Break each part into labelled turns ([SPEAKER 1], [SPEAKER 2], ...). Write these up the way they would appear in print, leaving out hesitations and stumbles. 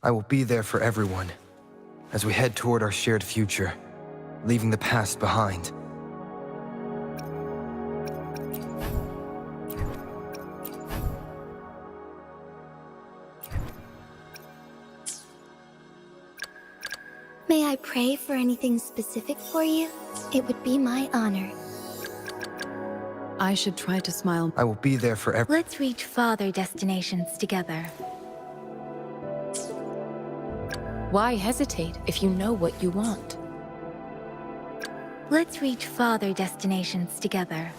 [SPEAKER 1] I will be there for everyone, as we head toward our shared future, leaving the past behind.
[SPEAKER 2] May I pray for anything specific for you? It would be my honor.
[SPEAKER 3] I should try to smile.
[SPEAKER 1] I will be there for
[SPEAKER 2] Let's reach farther destinations together.
[SPEAKER 3] Why hesitate if you know what you want?
[SPEAKER 2] Let's reach farther destinations together.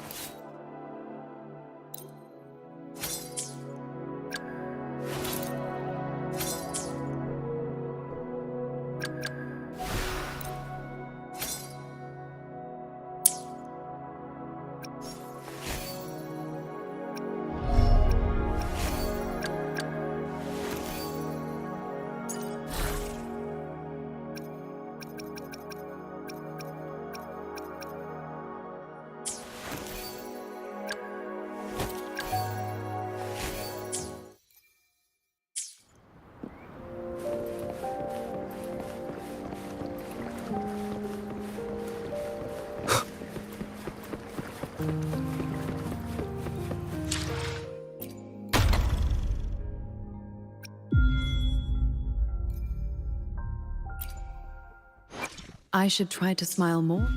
[SPEAKER 3] I should try to smile more.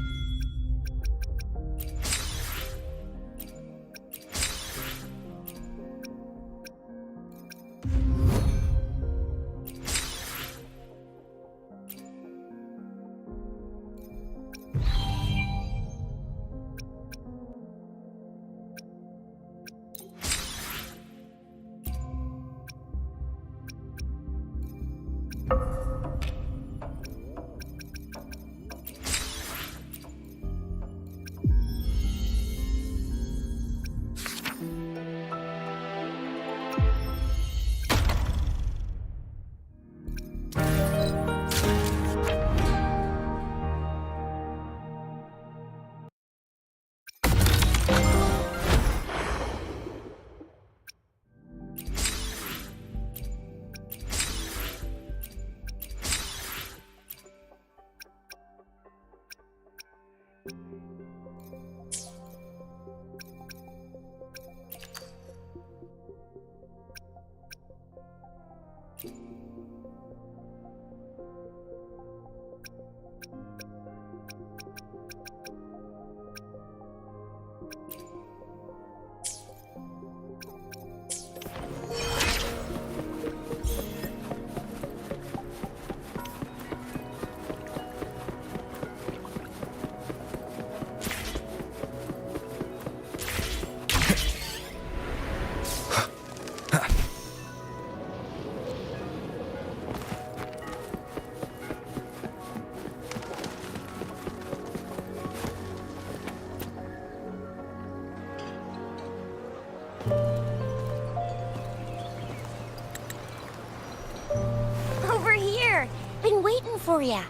[SPEAKER 4] Over here! Been waiting for ya.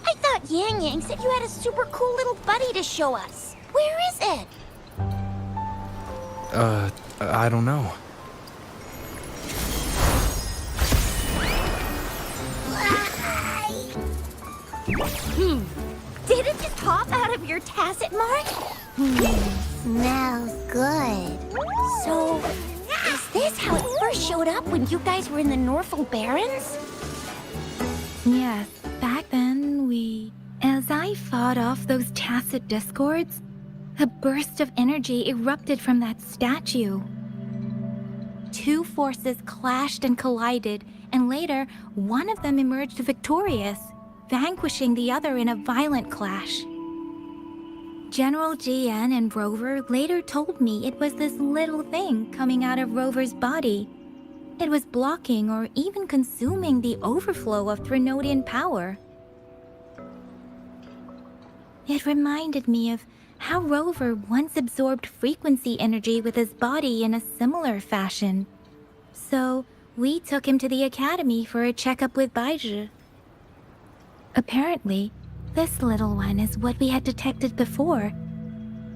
[SPEAKER 4] I thought Yang Yang said you had a super cool little buddy to show us. Where is it?
[SPEAKER 1] I don't know.
[SPEAKER 4] Did it just hop out of your tacit mark? Smells good. So, is this how it first showed up when you guys were in the Norfolk Barrens?
[SPEAKER 2] Yes, back then As I fought off those tacit discords, a burst of energy erupted from that statue. Two forces clashed and collided, and later, one of them emerged victorious, vanquishing the other in a violent clash. General GN and Rover later told me it was this little thing coming out of Rover's body. It was blocking or even consuming the overflow of Threnodian power. It reminded me of how Rover once absorbed frequency energy with his body in a similar fashion. So, we took him to the academy for a checkup with Baizhi. Apparently, this little one is what we had detected before.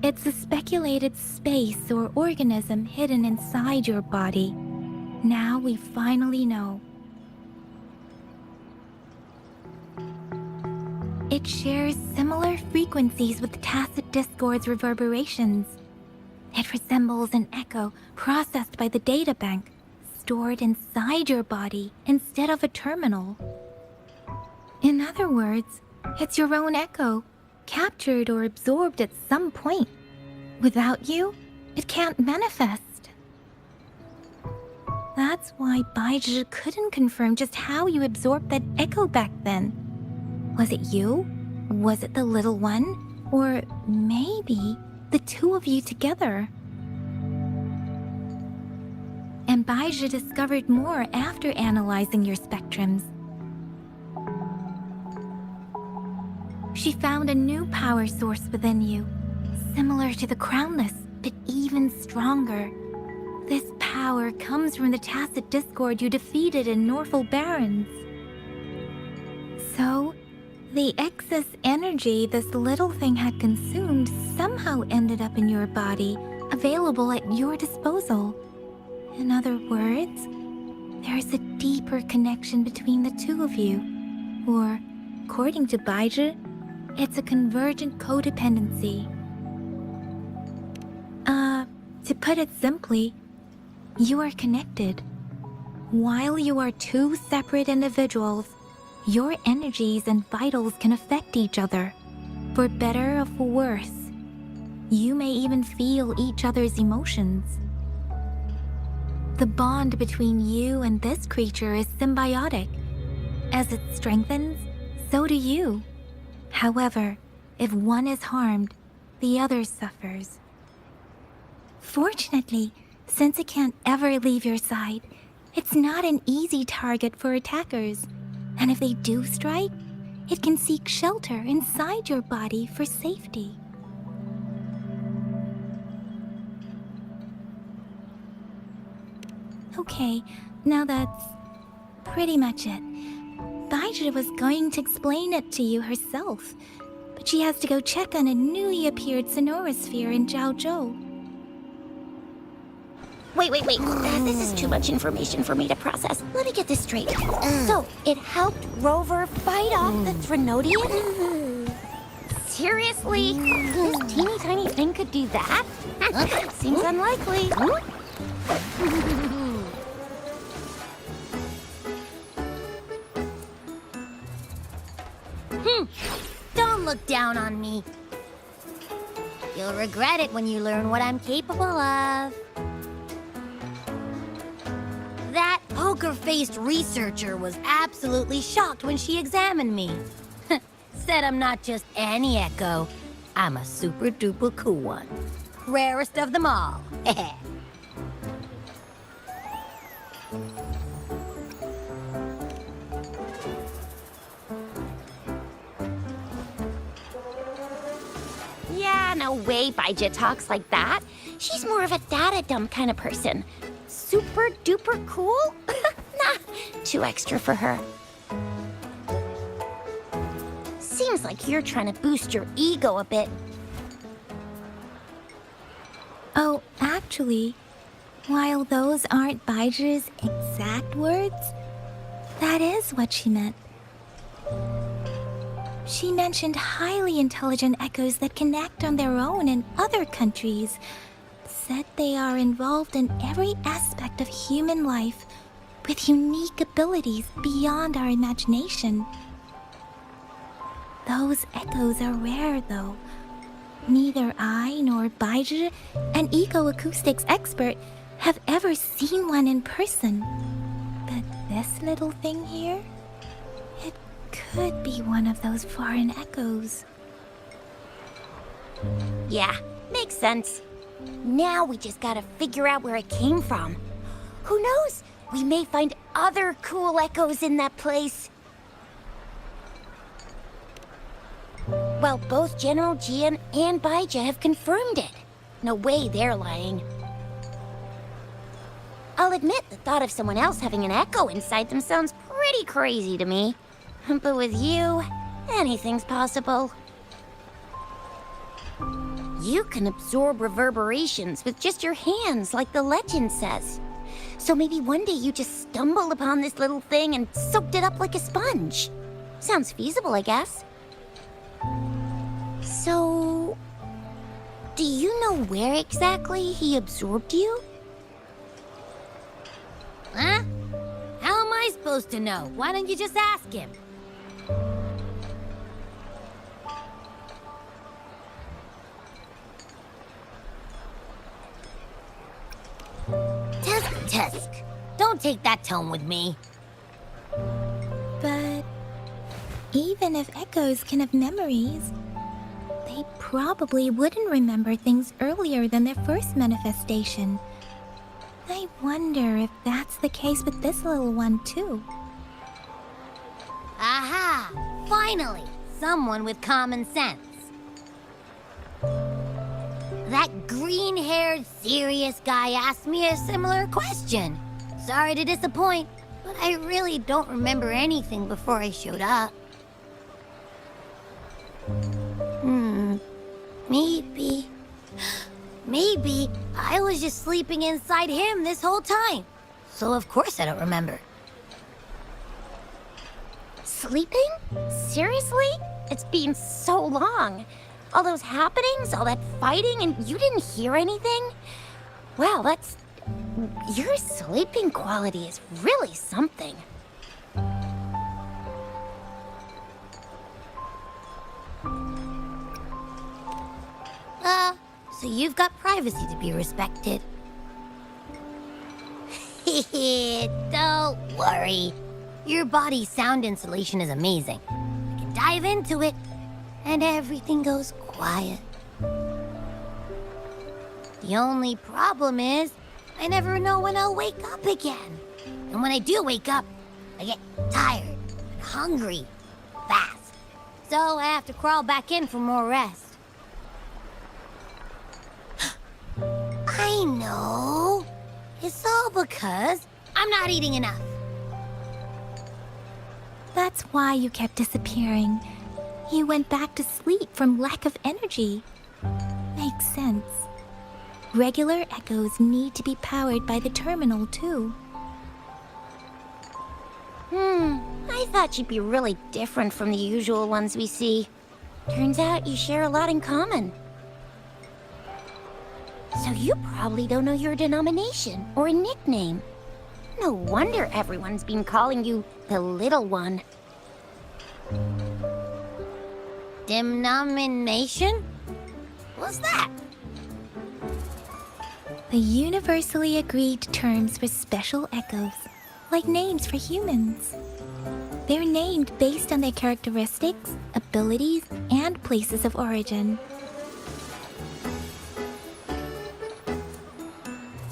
[SPEAKER 2] It's a speculated space or organism hidden inside your body. Now we finally know. It shares similar frequencies with Tacit Discord's reverberations. It resembles an echo processed by the data bank, stored inside your body instead of a terminal. In other words, it's your own echo, captured or absorbed at some point. Without you, it can't manifest. That's why Baizhi couldn't confirm just how you absorbed that echo back then. Was it you? Was it the little one? Or maybe the two of you together? And Baizhi discovered more after analyzing your spectrums. She found a new power source within you, similar to the Crownless, but even stronger. This power comes from the Tacit Discord you defeated in Norful Barrens. So, the excess energy this little thing had consumed somehow ended up in your body, available at your disposal. In other words, there's a deeper connection between the two of you. Or, according to Baizhi, it's a convergent codependency. To put it simply, you are connected. While you are two separate individuals, your energies and vitals can affect each other, for better or for worse. You may even feel each other's emotions. The bond between you and this creature is symbiotic. As it strengthens, so do you. However, if one is harmed, the other suffers. Fortunately, since it can't ever leave your side, it's not an easy target for attackers. And if they do strike, it can seek shelter inside your body for safety. Okay, now that's pretty much it. Baizhi was going to explain it to you herself, but she has to go check on a newly appeared sonorosphere in Zhaozhou.
[SPEAKER 4] Wait. This is too much information for me to process. Let me get this straight. So, it helped Rover fight off the Threnodian? Seriously? This teeny tiny thing could do that? Seems unlikely. Don't look down on me. You'll regret it when you learn what I'm capable of. That poker-faced researcher was absolutely shocked when she examined me. Said I'm not just any echo. I'm a super-duper cool one. Rarest of them all. Yeah, no way Baizhi talks like that. She's more of a data dump kind of person. Super duper cool? Nah, too extra for her. Seems like you're trying to boost your ego a bit.
[SPEAKER 2] Oh, actually, while those aren't Baizhi's exact words, that is what she meant. She mentioned highly intelligent echoes that can act on their own in other countries. Said they are involved in every aspect of human life with unique abilities beyond our imagination. Those echoes are rare, though. Neither I nor Baizhi, an eco-acoustics expert, have ever seen one in person. But this little thing here, it could be one of those foreign echoes.
[SPEAKER 4] Yeah, makes sense. Now we just gotta figure out where it came from. Who knows? We may find other cool echoes in that place. Well, both General Jian and Baizhi have confirmed it. No way they're lying. I'll admit the thought of someone else having an echo inside them sounds pretty crazy to me. But with you, anything's possible. You can absorb reverberations with just your hands, like the legend says. So maybe one day you just stumbled upon this little thing and soaked it up like a sponge. Sounds feasible, I guess. Do you know where exactly he absorbed you?
[SPEAKER 5] Huh? How am I supposed to know? Why don't you just ask him? Tusk. Don't take that tone with me.
[SPEAKER 2] But even if echoes can have memories, they probably wouldn't remember things earlier than their first manifestation. I wonder if that's the case with this little one, too.
[SPEAKER 5] Aha! Finally! Someone with common sense. That green-haired, serious guy asked me a similar question. Sorry to disappoint, but I really don't remember anything before I showed up. Maybe I was just sleeping inside him this whole time. So of course I don't remember.
[SPEAKER 4] Sleeping? Seriously? It's been so long. All those happenings, all that fighting, and you didn't hear anything? Wow, that's... Your sleeping quality is really something.
[SPEAKER 5] So you've got privacy to be respected. Don't worry. Your body's sound insulation is amazing. I can dive into it, and everything goes quiet. The only problem is, I never know when I'll wake up again. And when I do wake up, I get tired and hungry fast. So I have to crawl back in for more rest. I know. It's all because I'm not eating enough.
[SPEAKER 2] That's why you kept disappearing. You went back to sleep from lack of energy. Makes sense. Regular echoes need to be powered by the terminal, too.
[SPEAKER 4] I thought you'd be really different from the usual ones we see. Turns out you share a lot in common. So you probably don't know your denomination or a nickname. No wonder everyone's been calling you the Little One.
[SPEAKER 5] Denomination? What's that?
[SPEAKER 2] The universally agreed terms for special echoes, like names for humans. They're named based on their characteristics, abilities, and places of origin.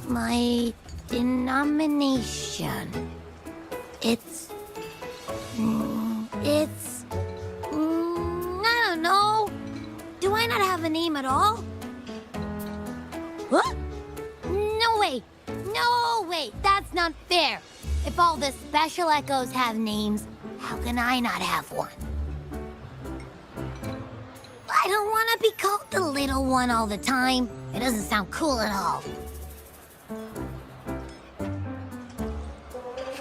[SPEAKER 5] My denomination. It's... I don't know. Do I not have a name at all? What? No way! No way! That's not fair! If all the special echoes have names, how can I not have one? I don't want to be called the little one all the time. It doesn't sound cool at all.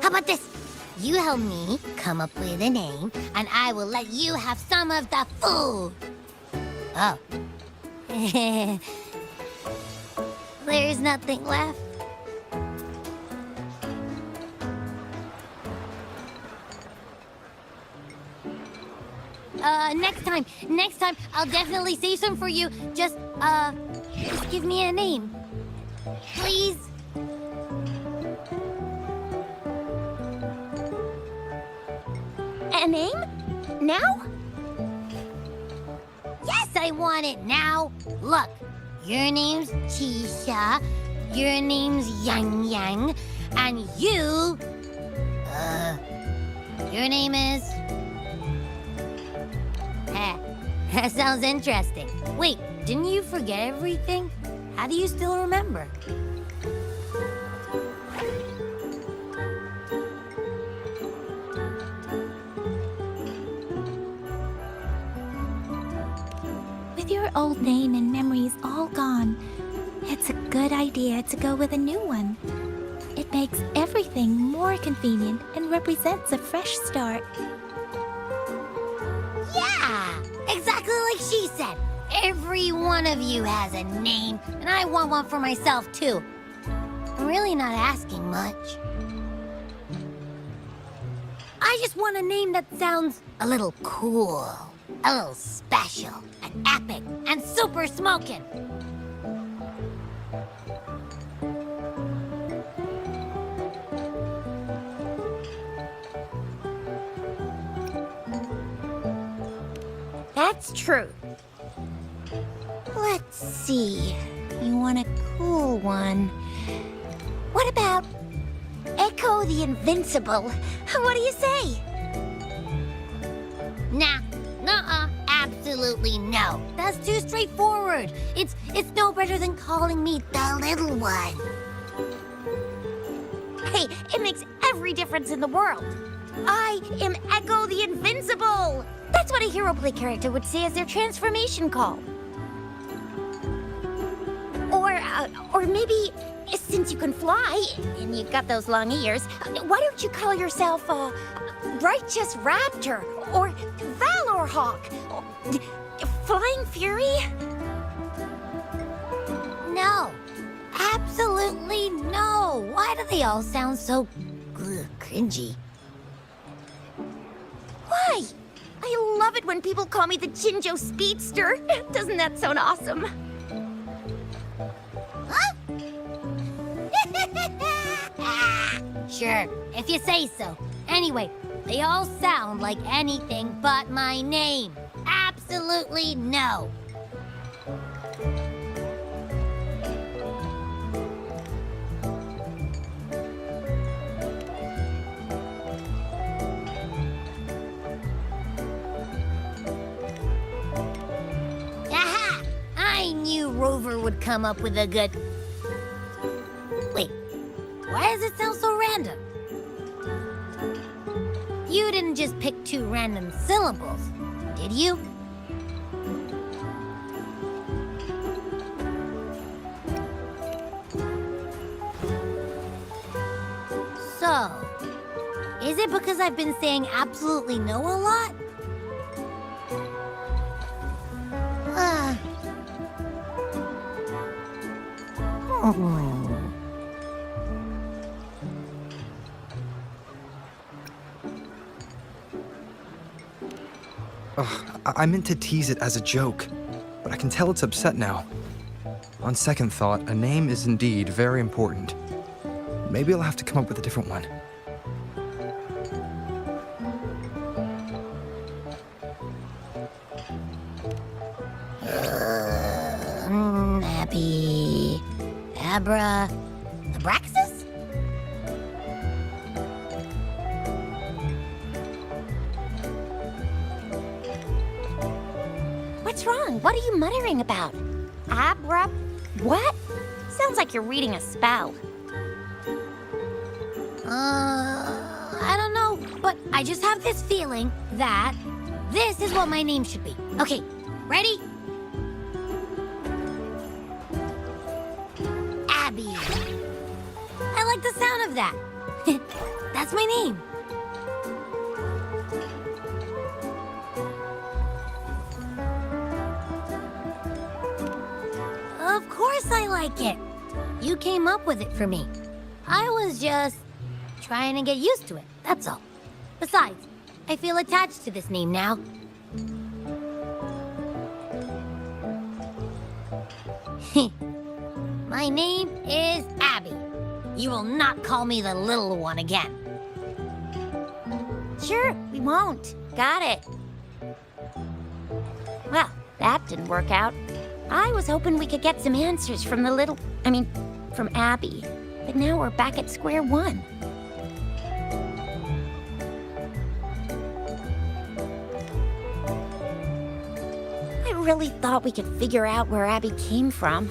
[SPEAKER 5] How about this? You help me come up with a name, and I will let you have some of the food. Oh. There's nothing left. Next time, I'll definitely save some for you. Just give me a name. Please?
[SPEAKER 4] A name? Now?
[SPEAKER 5] Yes, I want it now. Look, your name's Tisha, your name's Yang Yang, and your name is... That sounds interesting. Wait, didn't you forget everything? How do you still remember?
[SPEAKER 2] With your old name and memories all gone, it's a good idea to go with a new one. It makes everything more convenient and represents a fresh start.
[SPEAKER 5] Yeah! Exactly like she said. Every one of you has a name, and I want one for myself, too. I'm really not asking much. I just want a name that sounds a little cool, a little special, and epic, and super smoking.
[SPEAKER 4] That's true. Let's see. You want a cool one. What about Echo the Invincible? What do you say?
[SPEAKER 5] Nah, nuh-uh, absolutely no. That's too straightforward. It's no better than calling me the little one.
[SPEAKER 4] Hey, it makes every difference in the world. I am Echo the Invincible! That's what a hero play character would say as their transformation call. Or maybe, since you can fly, and you've got those long ears, why don't you call yourself, Righteous Raptor, or Valor Hawk, or Flying Fury?
[SPEAKER 5] No, absolutely no. Why do they all sound so cringy?
[SPEAKER 4] Why? I love it when people call me the Jinjo Speedster. Doesn't that sound awesome?
[SPEAKER 5] Huh? Sure, if you say so. Anyway, they all sound like anything but my name. Absolutely no. Aha! I knew Rover would come up with a good... Wait, why does it sound so random? You didn't just pick two random syllables, did you? So, is it because I've been saying absolutely no a lot?
[SPEAKER 1] I meant to tease it as a joke, but I can tell it's upset now. On second thought, a name is indeed very important. Maybe I'll have to come up with a different one.
[SPEAKER 5] Abby... Abra... Abraxas?
[SPEAKER 4] What's wrong? What are you muttering about? Abra... what? Sounds like you're reading a spell.
[SPEAKER 5] I don't know, but I just have this feeling that this is what my name should be. Okay, ready? Abby. I like the sound of that. That's my name. Of course I like it. You came up with it for me. I was just trying to get used to it, that's all. Besides, I feel attached to this name now. My name is Abby. You will not call me the little one again.
[SPEAKER 4] Sure, we won't. Got it. Well, that didn't work out. I was hoping we could get some answers from from Abby. But now we're back at square one. I really thought we could figure out where Abby came from.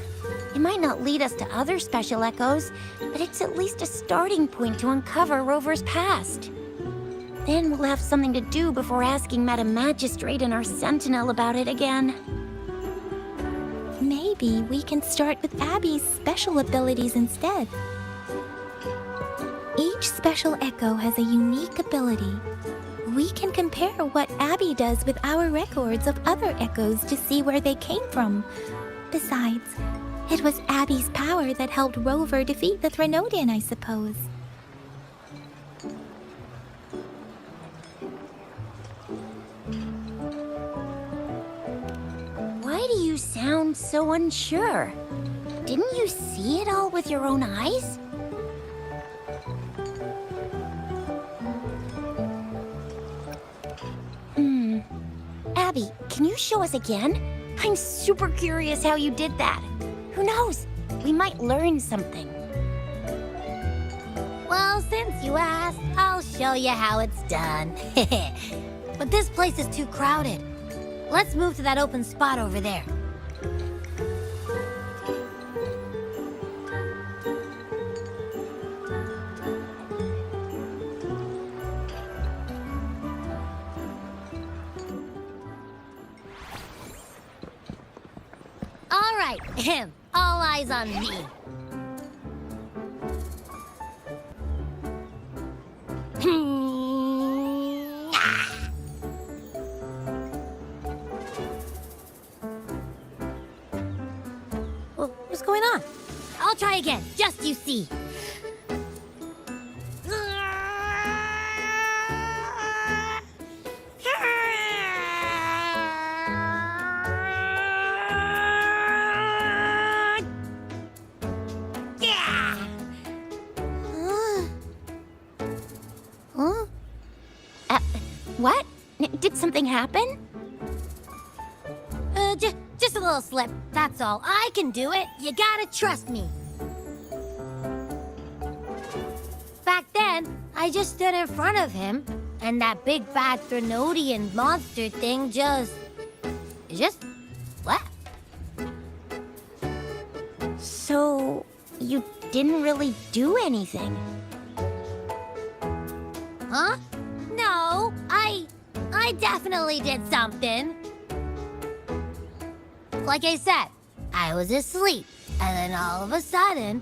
[SPEAKER 4] It might not lead us to other special echoes, but it's at least a starting point to uncover Rover's past. Then we'll have something to do before asking Madam Magistrate and our Sentinel about it again.
[SPEAKER 2] Maybe we can start with Abby's special abilities instead. Each special echo has a unique ability. we can compare what Abby does with our records of other echoes to see where they came from. Besides, it was Abby's power that helped Rover defeat the Threnodian, I suppose.
[SPEAKER 4] Why do you sound so unsure? Didn't you see it all with your own eyes? Abby, can you show us again? I'm super curious how you did that. Who knows? We might learn something.
[SPEAKER 5] Well, since you asked, I'll show you how it's done. But this place is too crowded. Let's move to that open spot over there. All right, all eyes on me. What's going on? I'll try again, just you see.
[SPEAKER 4] What? Did something happen?
[SPEAKER 5] Just a little slip, that's all. I can do it. You gotta trust me. Back then, I just stood in front of him, and that big bad Threnodian monster thing just left.
[SPEAKER 4] So, you didn't really do anything?
[SPEAKER 5] Huh? No, I definitely did something. Like I said, I was asleep, and then all of a sudden,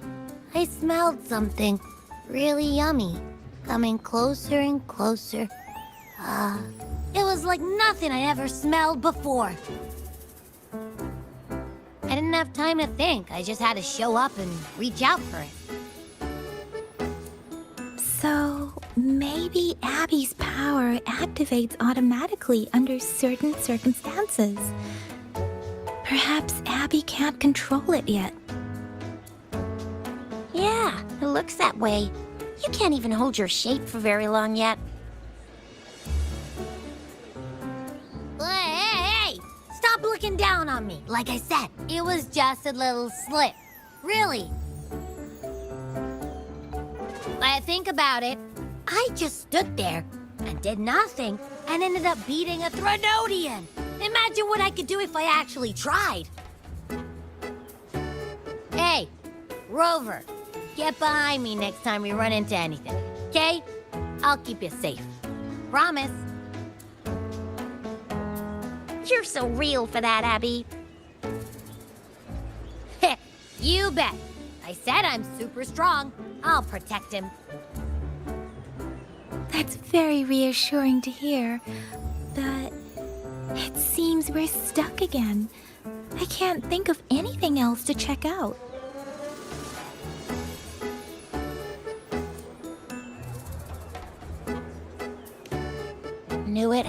[SPEAKER 5] I smelled something really yummy, coming closer and closer. It was like nothing I ever smelled before. I didn't have time to think. I just had to show up and reach out for it.
[SPEAKER 2] So, maybe Abby's power activates automatically under certain circumstances. Perhaps Abby can't control it yet.
[SPEAKER 4] Yeah, it looks that way. You can't even hold your shape for very long yet.
[SPEAKER 5] Hey! Stop looking down on me. Like I said, it was just a little slip. Really. When I think about it, I just stood there and did nothing and ended up beating a Threnodian. Imagine what I could do if I actually tried. Hey, Rover, get behind me next time we run into anything, okay? I'll keep you safe. Promise.
[SPEAKER 4] You're so real for that, Abby.
[SPEAKER 5] Heh, you bet. I said I'm super strong. I'll protect him.
[SPEAKER 2] That's very reassuring to hear, but it seems we're stuck again. I can't think of anything else to check out.
[SPEAKER 4] Knew it.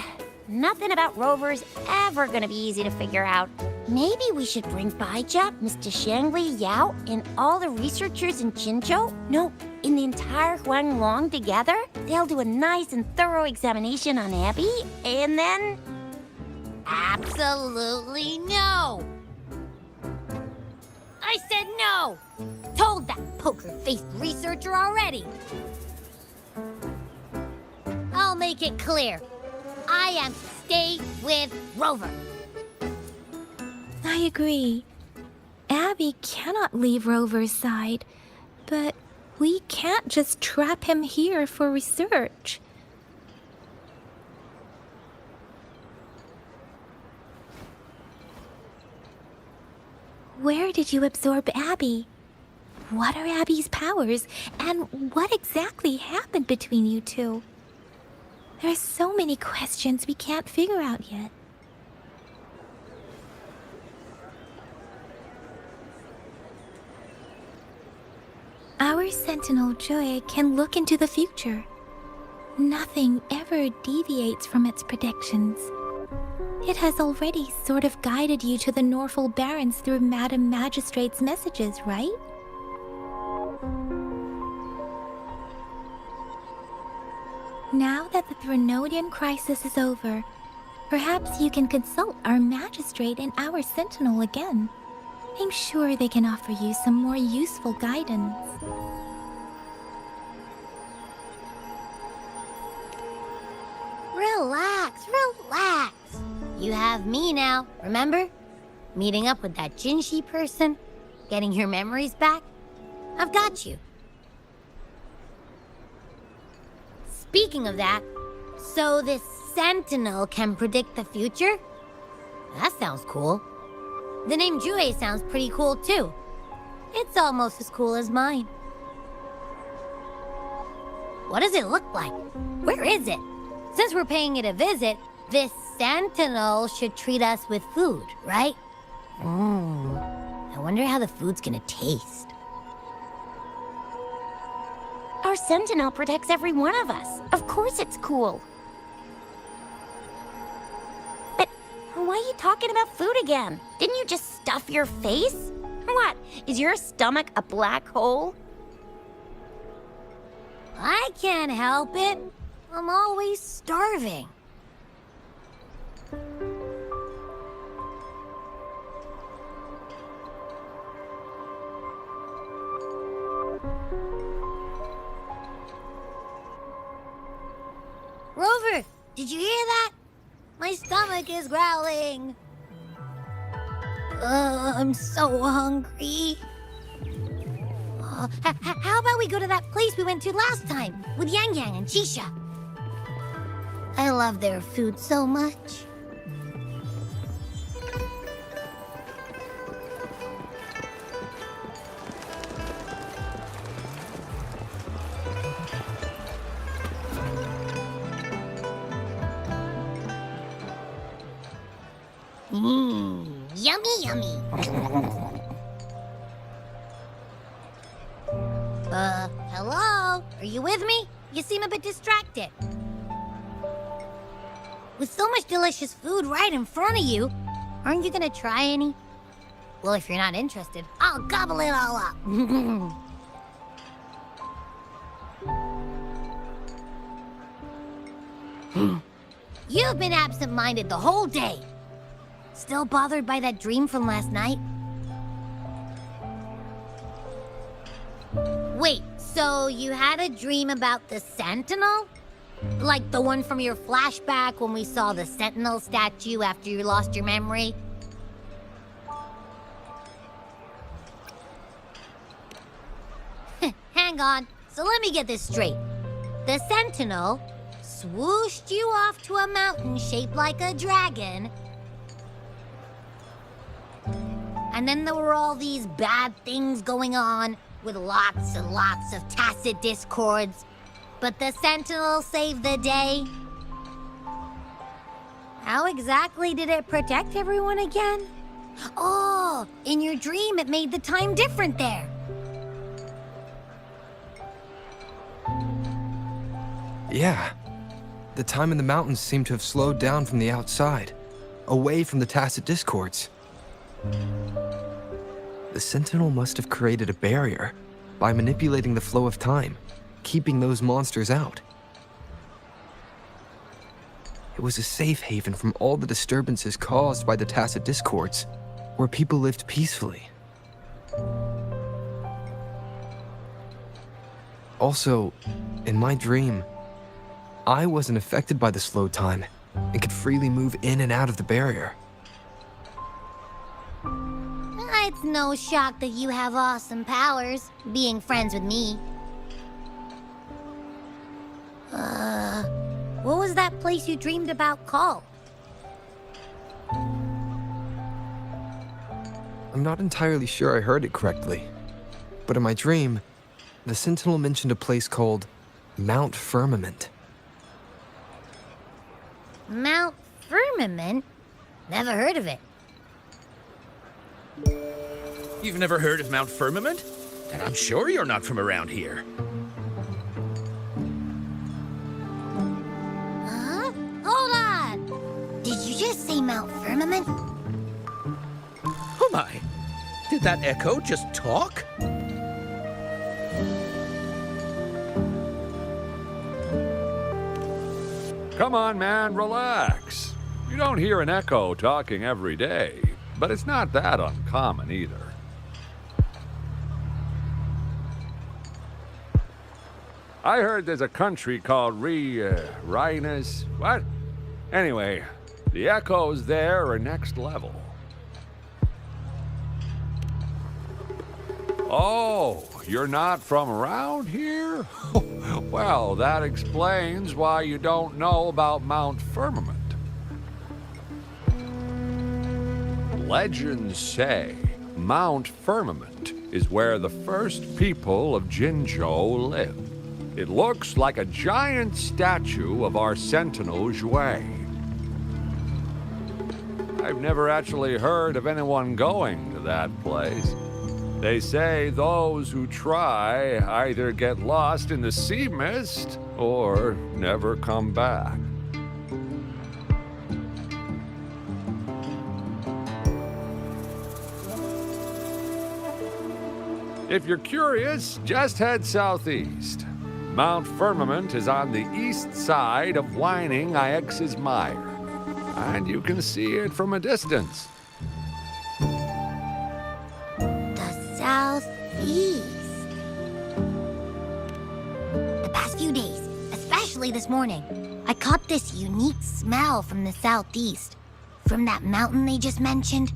[SPEAKER 4] Nothing about Rover's ever gonna be easy to figure out. Maybe we should bring Baija, Mr. Shangli, Yao, and all the researchers in Jinzhou? No, in the entire Huanglong together? They'll do a nice and thorough examination on Abby, and then...
[SPEAKER 5] Absolutely no! I said no! Told that poker-faced researcher already. I'll make it clear. I am to stay with Rover.
[SPEAKER 2] I agree. Abby cannot leave Rover's side, but we can't just trap him here for research. Where did you absorb Abby? What are Abby's powers, and what exactly happened between you two? There are so many questions we can't figure out yet. Our Sentinel Joy can look into the future. Nothing ever deviates from its predictions. It has already sort of guided you to the Norfolk Barrens through Madam Magistrate's messages, right? Now that the Threnodian crisis is over, perhaps you can consult our Magistrate and our Sentinel again. I'm sure they can offer you some more useful guidance.
[SPEAKER 5] Relax, relax. You have me now, remember? Meeting up with that Jinshi person, getting your memories back. I've got you. Speaking of that, so this Sentinel can predict the future? That sounds cool. The name Jue sounds pretty cool too. It's almost as cool as mine. What does it look like? Where is it? Since we're paying it a visit, this Sentinel should treat us with food, right? I wonder how the food's gonna taste.
[SPEAKER 4] Our Sentinel protects every one of us. Of course it's cool. But why are you talking about food again? Didn't you just stuff your face? What? Is your stomach a black hole?
[SPEAKER 5] I can't help it. I'm always starving. Rover, did you hear that? My stomach is growling. I'm so hungry. How about we go to that place we went to last time with Yang Yang and Chisha? I love their food so much. Yummy, yummy. Hello? Are you with me? You seem a bit distracted. With so much delicious food right in front of you, aren't you gonna try any? Well, if you're not interested, I'll gobble it all up. You've been absent-minded the whole day. Still bothered by that dream from last night? Wait, so you had a dream about the Sentinel? Like the one from your flashback when we saw the Sentinel statue after you lost your memory? Hang on, so let me get this straight. The Sentinel swooshed you off to a mountain shaped like a dragon. And then there were all these bad things going on with lots and lots of tacit discords. But the Sentinel saved the day. How exactly did it protect everyone again? Oh, in your dream it made the time different there.
[SPEAKER 1] Yeah. The time in the mountains seemed to have slowed down from the outside, away from the tacit discords. The Sentinel must have created a barrier by manipulating the flow of time, keeping those monsters out. It was a safe haven from all the disturbances caused by the tacit discords, where people lived peacefully. Also, in my dream, I wasn't affected by the slow time and could freely move in and out of the barrier.
[SPEAKER 5] It's no shock that you have awesome powers, being friends with me. What was that place you dreamed about called?
[SPEAKER 1] I'm not entirely sure I heard it correctly, but in my dream, the Sentinel mentioned a place called Mount Firmament.
[SPEAKER 5] Mount Firmament? Never heard of it.
[SPEAKER 6] You've never heard of Mount Firmament? Then I'm sure you're not from around here.
[SPEAKER 5] Huh? Hold on! Did you just say Mount Firmament?
[SPEAKER 6] Oh my! Did that echo just talk?
[SPEAKER 7] Come on, man, relax. You don't hear an echo talking every day, but it's not that uncommon either. I heard there's a country called Rhinus. What? Anyway, the echoes there are next level. Oh, you're not from around here? Well, that explains why you don't know about Mount Firmament. Legends say Mount Firmament is where the first people of Jinzhou lived. It looks like a giant statue of our sentinel, Zhui. I've never actually heard of anyone going to that place. They say those who try either get lost in the sea mist or never come back. If you're curious, just head southeast. Mount Firmament is on the east side of Whining Ix's Mire, and you can see it from a distance.
[SPEAKER 5] Southeast. The past few days, especially this morning, I caught this unique smell from the southeast. From that mountain they just mentioned.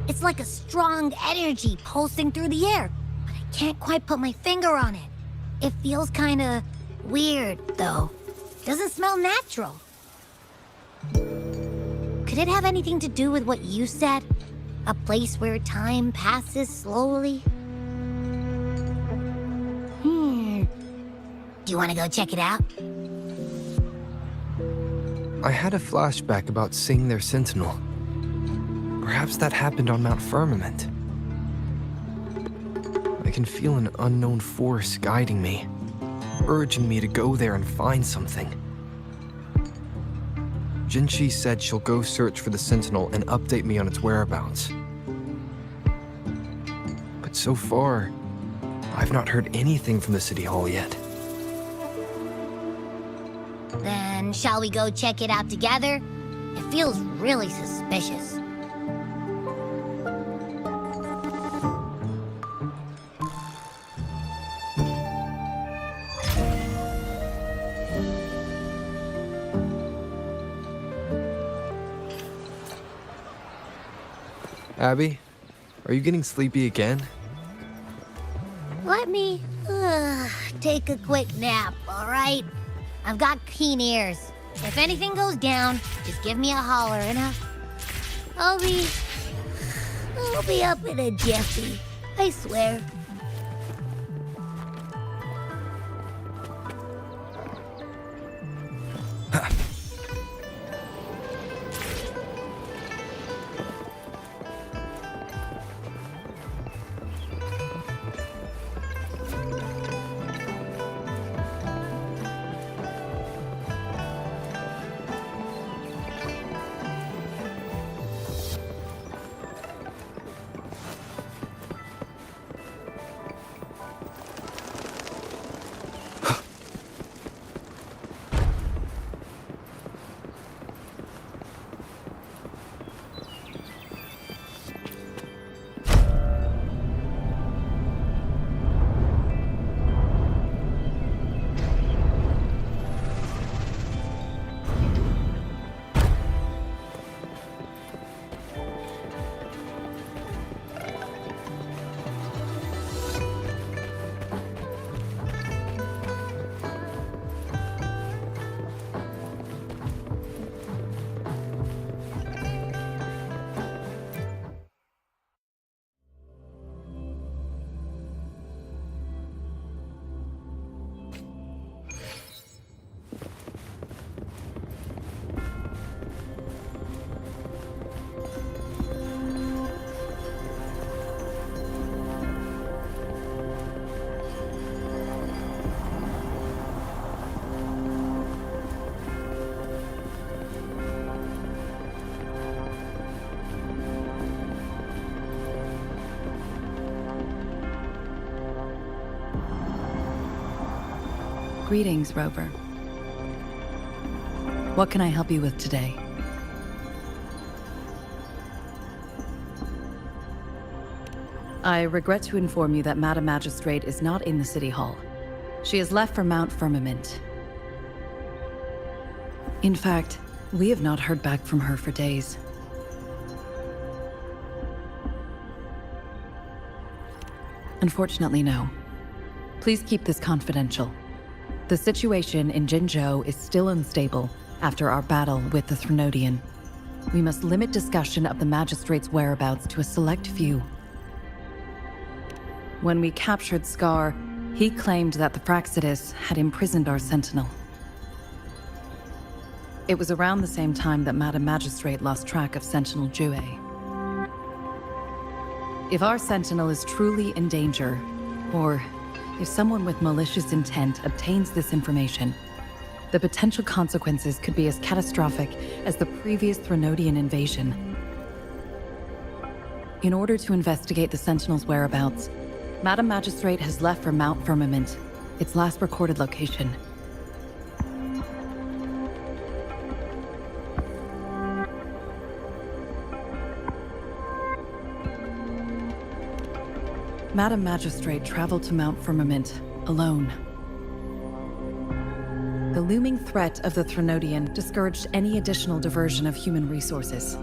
[SPEAKER 5] It's like a strong energy pulsing through the air, but I can't quite put my finger on it. It feels kinda weird, though. Doesn't smell natural. Could it have anything to do with what you said? A place where time passes slowly? Do you want to go check it out?
[SPEAKER 1] I had a flashback about seeing their sentinel. Perhaps that happened on Mount Firmament. I can feel an unknown force guiding me, urging me to go there and find something. Jinshi said she'll go search for the sentinel and update me on its whereabouts. But so far, I've not heard anything from the City Hall yet.
[SPEAKER 5] Then shall we go check it out together? It feels really suspicious.
[SPEAKER 1] Abby, are you getting sleepy again?
[SPEAKER 5] Let me take a quick nap, all right? I've got keen ears. If anything goes down, just give me a holler and I'll be up in a jiffy. I swear.
[SPEAKER 8] Greetings, Rover. What can I help you with today? I regret to inform you that Madam Magistrate is not in the City Hall. She has left for Mount Firmament. In fact, we have not heard back from her for days. Unfortunately, no. Please keep this confidential. The situation in Jinzhou is still unstable after our battle with the Threnodian. We must limit discussion of the Magistrate's whereabouts to a select few. When we captured Scar, he claimed that the Praxidus had imprisoned our Sentinel. It was around the same time that Madam Magistrate lost track of Sentinel Jue. If our Sentinel is truly in danger, or if someone with malicious intent obtains this information, the potential consequences could be as catastrophic as the previous Threnodian invasion. In order to investigate the Sentinel's whereabouts, Madam Magistrate has left for Mount Firmament, its last recorded location. Madam Magistrate traveled to Mount Firmament alone. The looming threat of the Threnodian discouraged any additional diversion of human resources.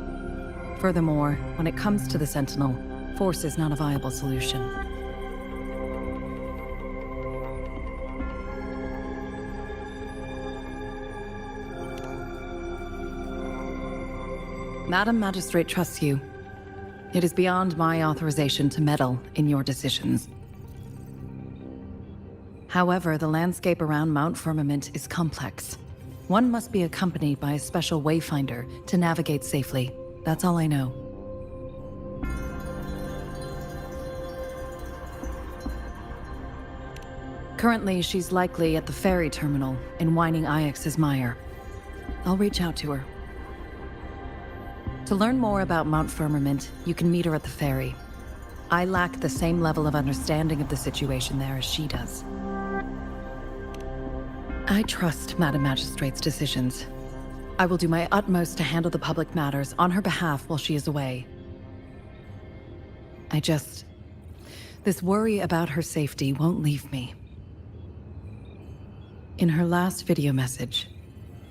[SPEAKER 8] Furthermore, when it comes to the Sentinel, force is not a viable solution. Madam Magistrate trusts you. It is beyond my authorization to meddle in your decisions. However, the landscape around Mount Firmament is complex. One must be accompanied by a special wayfinder to navigate safely. That's all I know. Currently, she's likely at the ferry terminal in Whining Ix's Mire. I'll reach out to her. To learn more about Mount Firmament, you can meet her at the ferry. I lack the same level of understanding of the situation there as she does. I trust Madam Magistrate's decisions. I will do my utmost to handle the public matters on her behalf while she is away. This worry about her safety won't leave me. In her last video message,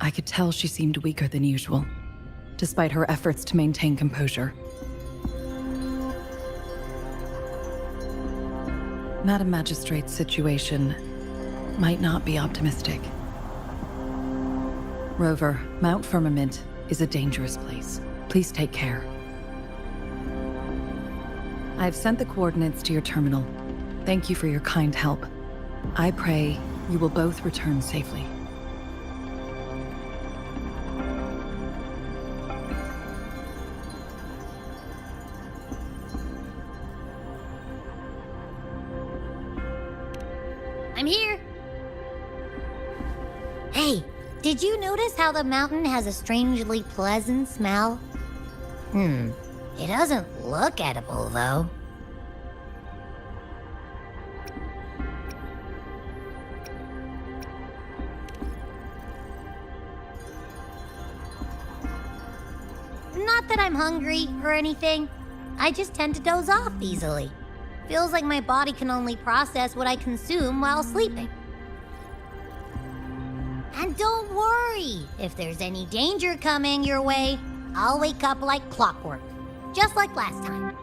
[SPEAKER 8] I could tell she seemed weaker than usual, despite her efforts to maintain composure. Madam Magistrate's situation might not be optimistic. Rover, Mount Firmament is a dangerous place. Please take care. I've sent the coordinates to your terminal. Thank you for your kind help. I pray you will both return safely.
[SPEAKER 5] I'm here. Hey, did you notice how the mountain has a strangely pleasant smell? It doesn't look edible, though. Not that I'm hungry or anything. I just tend to doze off easily. Feels like my body can only process what I consume while sleeping. And don't worry, if there's any danger coming your way, I'll wake up like clockwork, just like last time.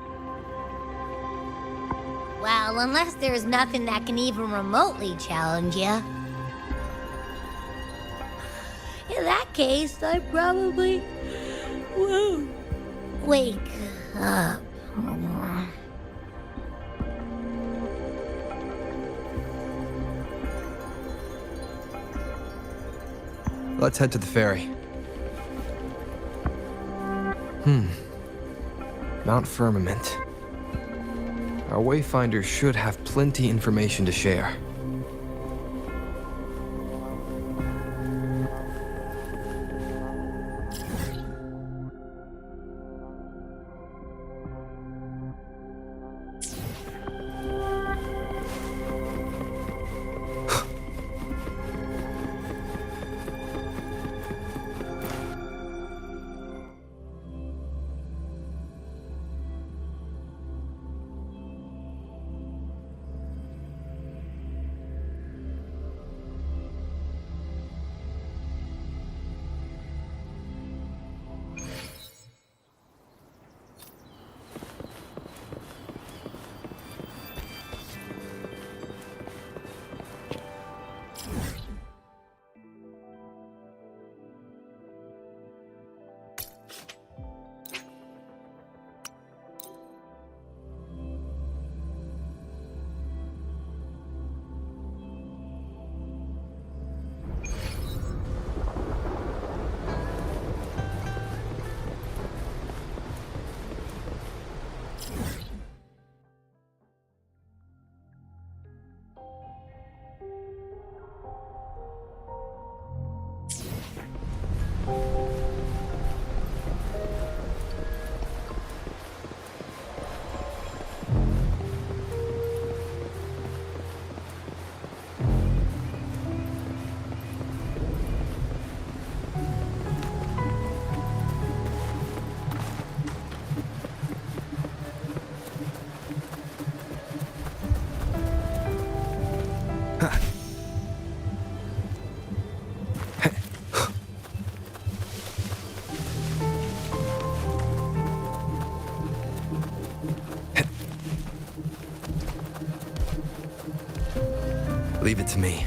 [SPEAKER 5] Well, unless there's nothing that can even remotely challenge you. In that case, I probably won't wake up.
[SPEAKER 1] Let's head to the ferry. Mount Firmament. Our wayfinder should have plenty information to share. Leave it to me.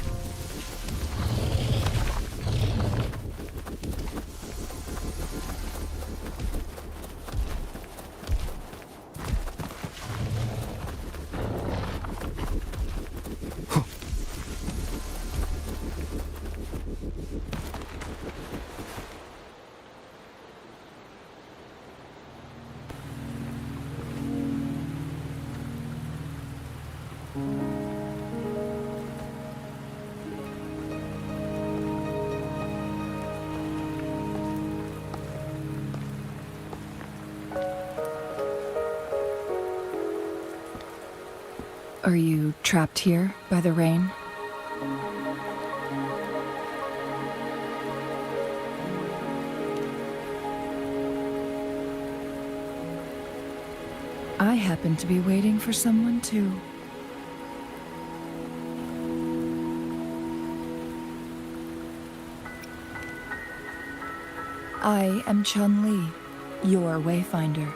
[SPEAKER 8] Are you trapped here by the rain? I happen to be waiting for someone too. I am Chun-Li, your wayfinder.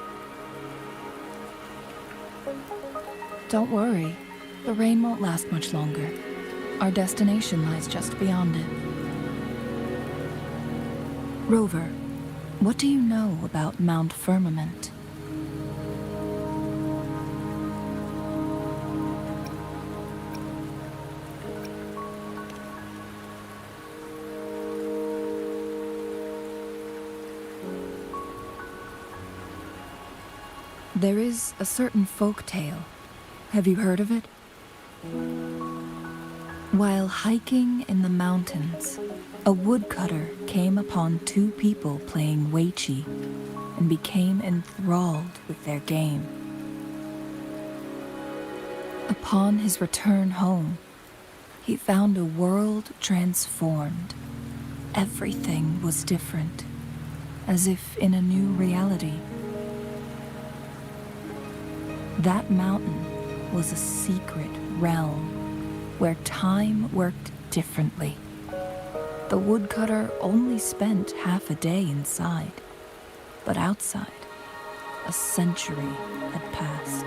[SPEAKER 8] Don't worry, the rain won't last much longer. Our destination lies just beyond it. Rover, what do you know about Mount Firmament? There is a certain folk tale. Have you heard of it? While hiking in the mountains, a woodcutter came upon two people playing Weiqi and became enthralled with their game. Upon his return home, he found a world transformed. Everything was different, as if in a new reality. That mountain was a secret realm where time worked differently. The woodcutter only spent half a day inside, but outside, a century had passed.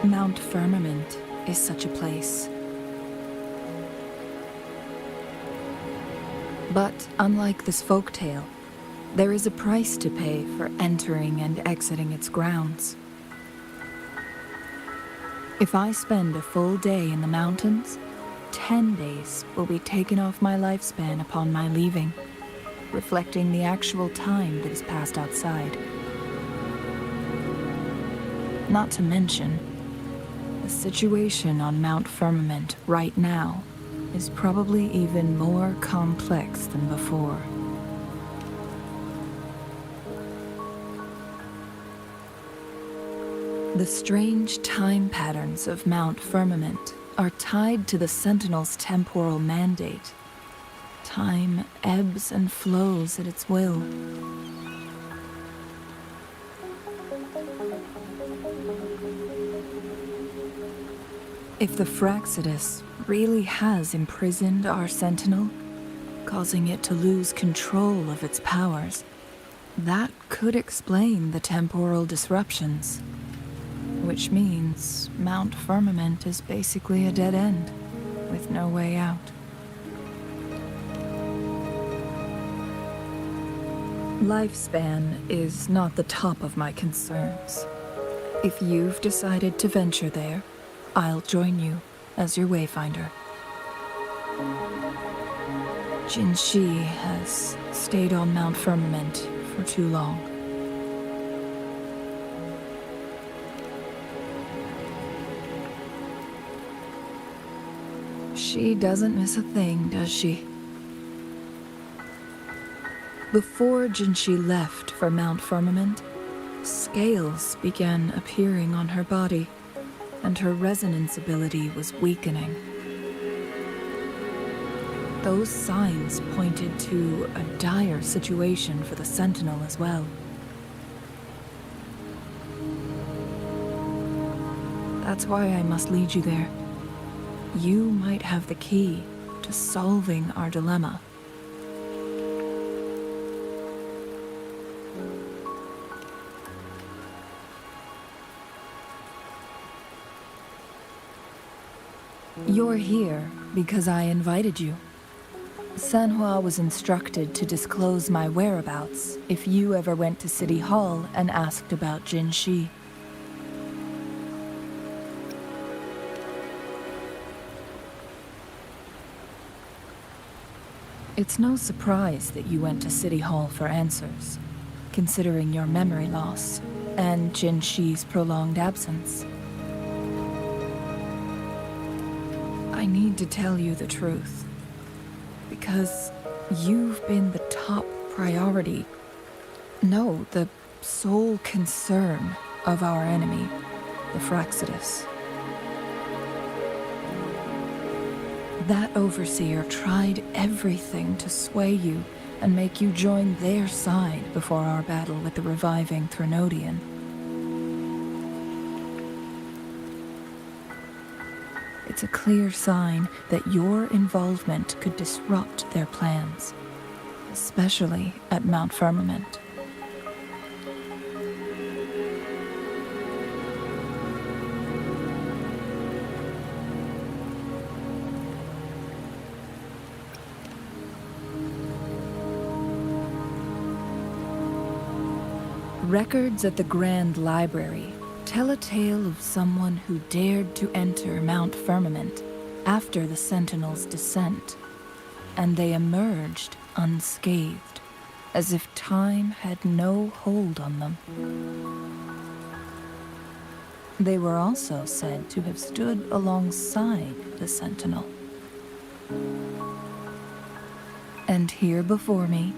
[SPEAKER 8] Mount Firmament is such a place. But unlike this folktale, there is a price to pay for entering and exiting its grounds. If I spend a full day in the mountains, 10 days will be taken off my lifespan upon my leaving, reflecting the actual time that is passed outside. Not to mention, the situation on Mount Firmament right now is probably even more complex than before. The strange time patterns of Mount Firmament are tied to the Sentinel's temporal mandate. Time ebbs and flows at its will. If the Fraxidus really has imprisoned our Sentinel, causing it to lose control of its powers, that could explain the temporal disruptions. Which means Mount Firmament is basically a dead end, with no way out. Lifespan is not the top of my concerns. If you've decided to venture there, I'll join you as your wayfinder. Jinshi has stayed on Mount Firmament for too long. She doesn't miss a thing, does she? Before Jinshi left for Mount Firmament, scales began appearing on her body, and her resonance ability was weakening. Those signs pointed to a dire situation for the Sentinel as well. That's why I must lead you there. You might have the key to solving our dilemma. You're here because I invited you. Sanhua was instructed to disclose my whereabouts if you ever went to City Hall and asked about Jin Shi. It's no surprise that you went to City Hall for answers, considering your memory loss and Jin Shi's prolonged absence. I need to tell you the truth. Because you've been the top priority. No, the sole concern of our enemy, the Fraxidus. That overseer tried everything to sway you and make you join their side before our battle with the reviving Threnodian. It's a clear sign that your involvement could disrupt their plans, especially at Mount Firmament. Records at the Grand Library tell a tale of someone who dared to enter Mount Firmament after the Sentinels' descent, and they emerged unscathed, as if time had no hold on them. They were also said to have stood alongside the Sentinel. And here before me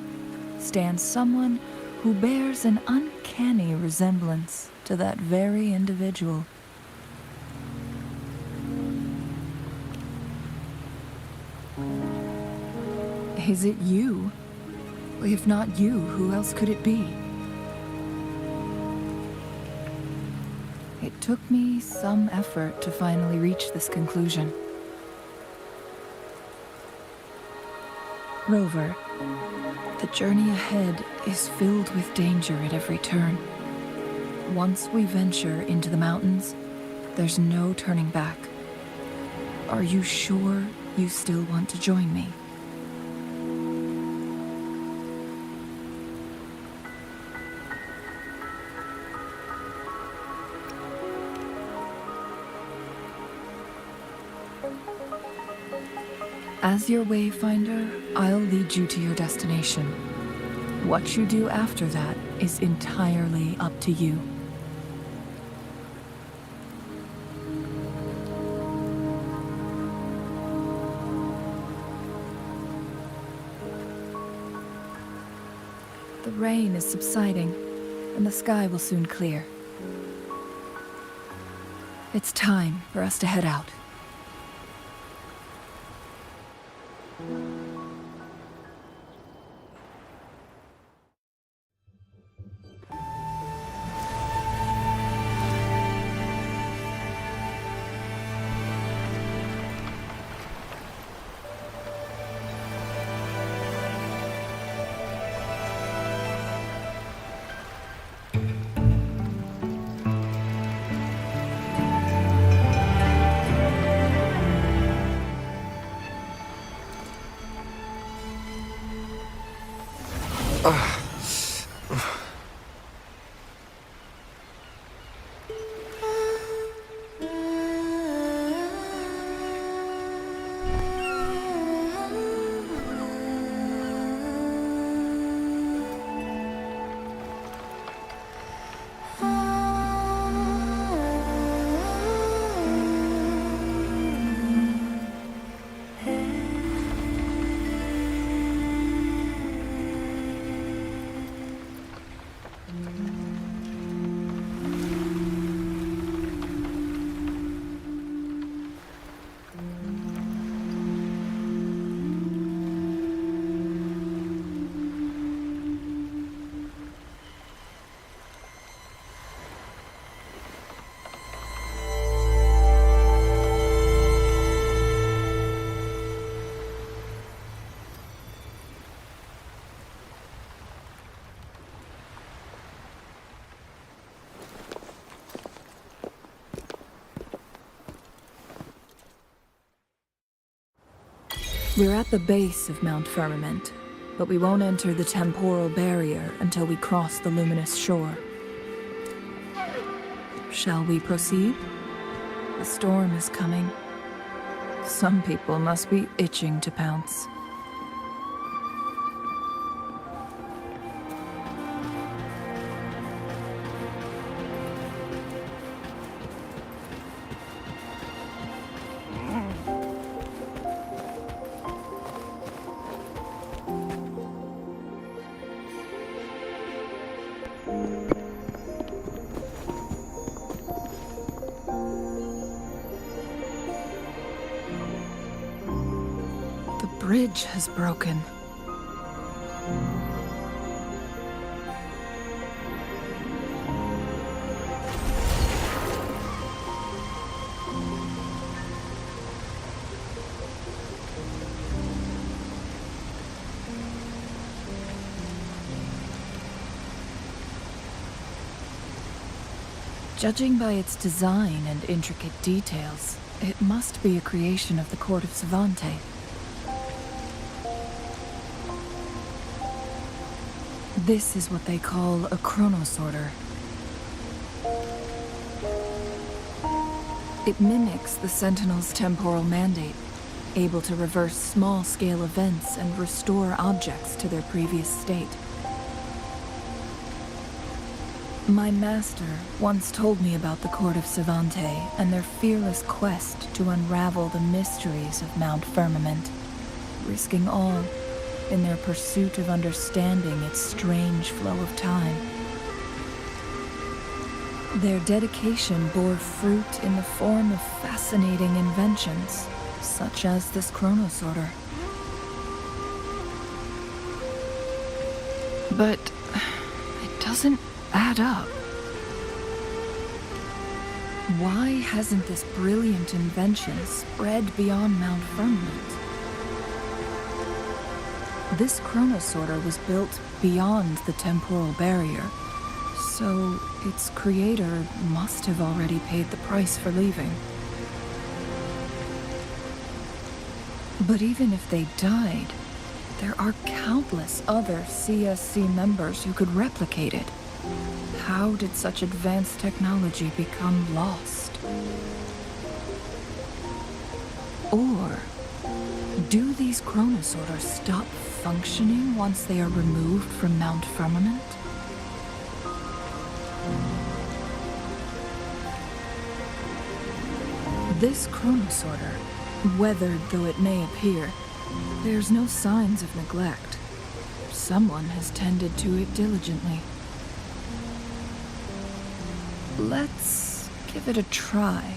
[SPEAKER 8] stands someone who bears an uncanny resemblance to that very individual. Is it you? If not you, who else could it be? It took me some effort to finally reach this conclusion. Rover, the journey ahead is filled with danger at every turn. Once we venture into the mountains, there's no turning back. Are you sure you still want to join me? As your wayfinder, I'll lead you to your destination. What you do after that is entirely up to you. The rain is subsiding, and the sky will soon clear. It's time for us to head out.
[SPEAKER 9] We're at the base of Mount Firmament, but we won't enter the temporal barrier until we cross the luminous shore. Shall we proceed? The storm is coming. Some people must be itching to pounce. The bridge has broken. Judging by its design and intricate details, it must be a creation of the Court of Savante. This is what they call a chronosorter. It mimics the Sentinel's temporal mandate, able to reverse small-scale events and restore objects to their previous state. My master once told me about the Court of Savante and their fearless quest to unravel the mysteries of Mount Firmament, risking all in their pursuit of understanding its strange flow of time. Their dedication bore fruit in the form of fascinating inventions, such as this chronosorter. But it doesn't add up. Why hasn't this brilliant invention spread beyond Mount Firmament? This chronosorter was built beyond the temporal barrier, so its creator must have already paid the price for leaving. But even if they died, there are countless other CSC members who could replicate it. How did such advanced technology become lost? Or do these chronosorters stop functioning once they are removed from Mount Firmament? This chronosorter, weathered though it may appear, bears no signs of neglect. Someone has tended to it diligently. Let's give it a try.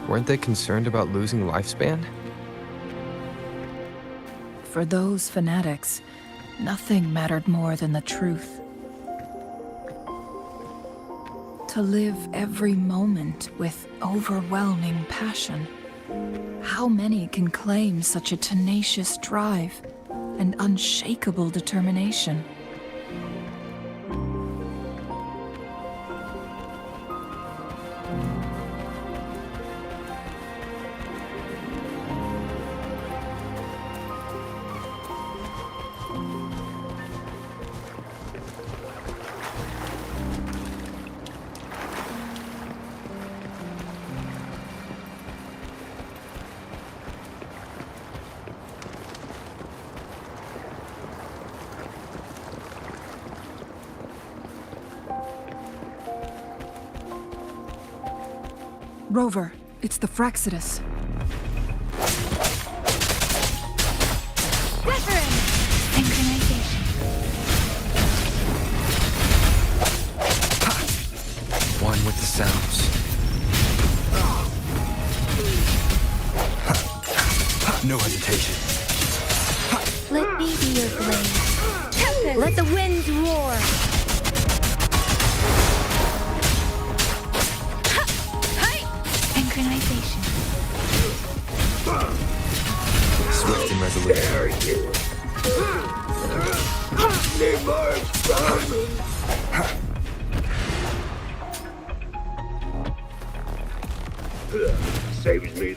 [SPEAKER 1] Weren't they concerned about losing lifespan?
[SPEAKER 9] For those fanatics, nothing mattered more than the truth. To live every moment with overwhelming passion. How many can claim such a tenacious drive and unshakable determination? Rover, it's the Fraxidus.
[SPEAKER 2] Wuthering! Synchronization.
[SPEAKER 1] One with the sounds. No hesitation.
[SPEAKER 2] Let me be your blade. Tempest! Let the winds roar! Synchronization.
[SPEAKER 1] Swift and resolute.
[SPEAKER 10] Saves me.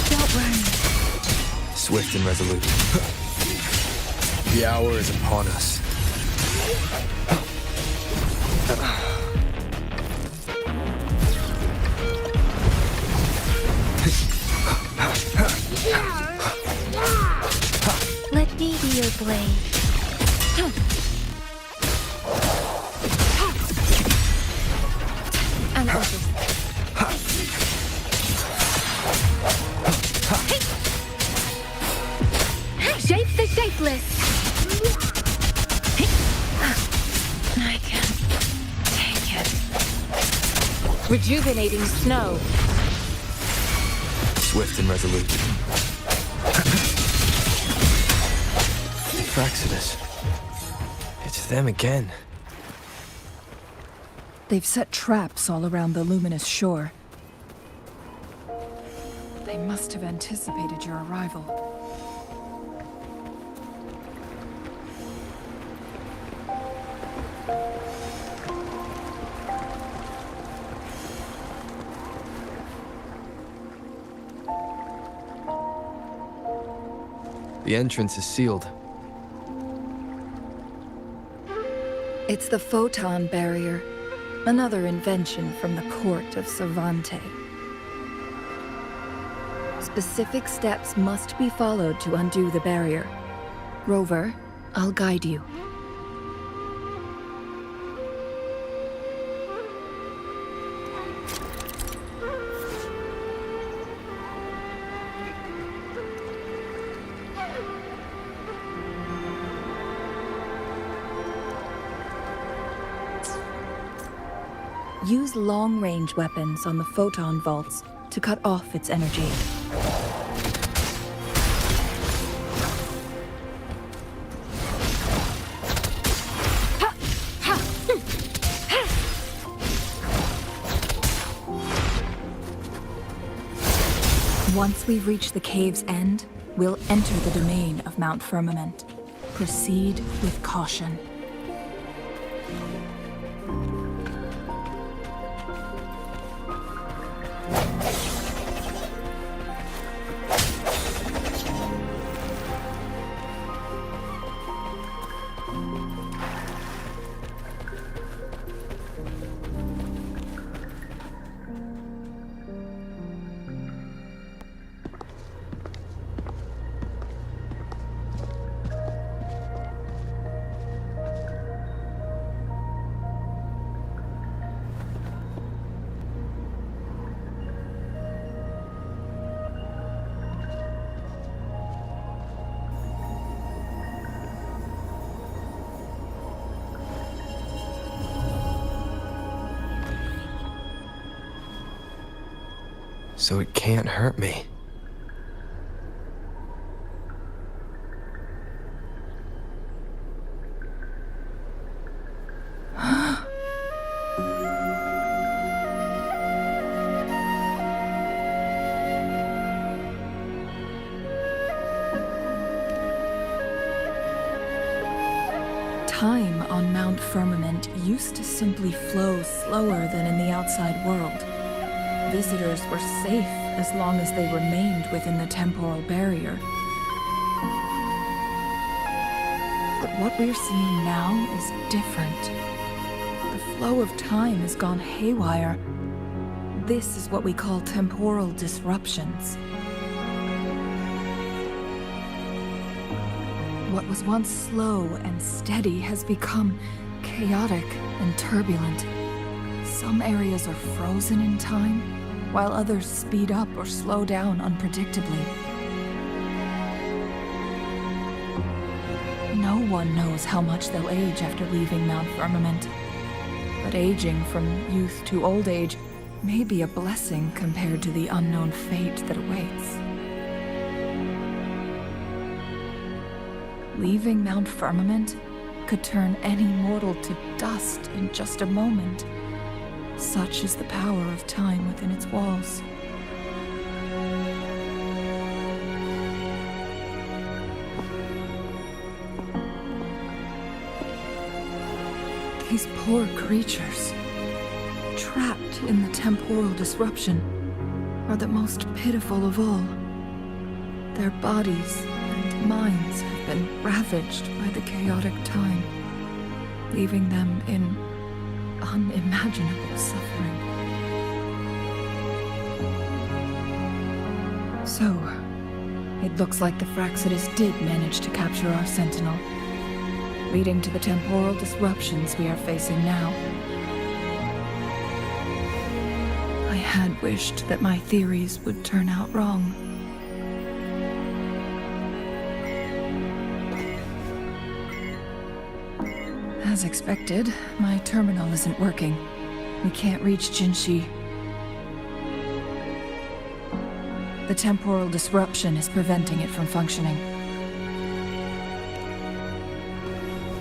[SPEAKER 2] Don't run.
[SPEAKER 1] Swift and resolute. The hour is upon us.
[SPEAKER 2] Let me be your blade.
[SPEAKER 3] And others.
[SPEAKER 2] Shape the shapeless. I can't take it.
[SPEAKER 3] Rejuvenating snow.
[SPEAKER 1] Swift and resolute. Fraxidus. It's them again.
[SPEAKER 9] They've set traps all around the luminous shore. They must have anticipated your arrival.
[SPEAKER 1] The entrance is sealed.
[SPEAKER 9] It's the photon barrier, another invention from the court of Savante. Specific steps must be followed to undo the barrier. Rover, I'll guide you. Use long-range weapons on the photon vaults to cut off its energy. Once we reach the cave's end, we'll enter the domain of Mount Firmament. Proceed with caution.
[SPEAKER 1] So it can't hurt me.
[SPEAKER 9] Time on Mount Firmament used to simply flow slower than in the outside world. Visitors were safe as long as they remained within the temporal barrier. But what we're seeing now is different. The flow of time has gone haywire. This is what we call temporal disruptions. What was once slow and steady has become chaotic and turbulent. Some areas are frozen in time, while others speed up or slow down unpredictably. No one knows how much they'll age after leaving Mount Firmament. But aging from youth to old age may be a blessing compared to the unknown fate that awaits. Leaving Mount Firmament could turn any mortal to dust in just a moment. Such is the power of time within its walls. These poor creatures, trapped in the temporal disruption, are the most pitiful of all. Their bodies and minds have been ravaged by the chaotic time, leaving them in unimaginable suffering. So, it looks like the Fraxidus did manage to capture our sentinel, leading to the temporal disruptions we are facing now. I had wished that my theories would turn out wrong. As expected, my terminal isn't working. We can't reach Jinshi. The temporal disruption is preventing it from functioning.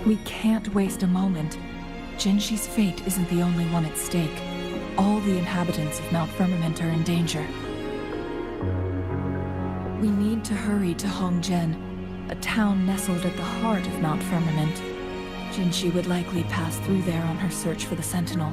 [SPEAKER 9] We can't waste a moment. Jinshi's fate isn't the only one at stake. All the inhabitants of Mount Firmament are in danger. We need to hurry to Hongzhen, a town nestled at the heart of Mount Firmament. Jinshi would likely pass through there on her search for the Sentinel.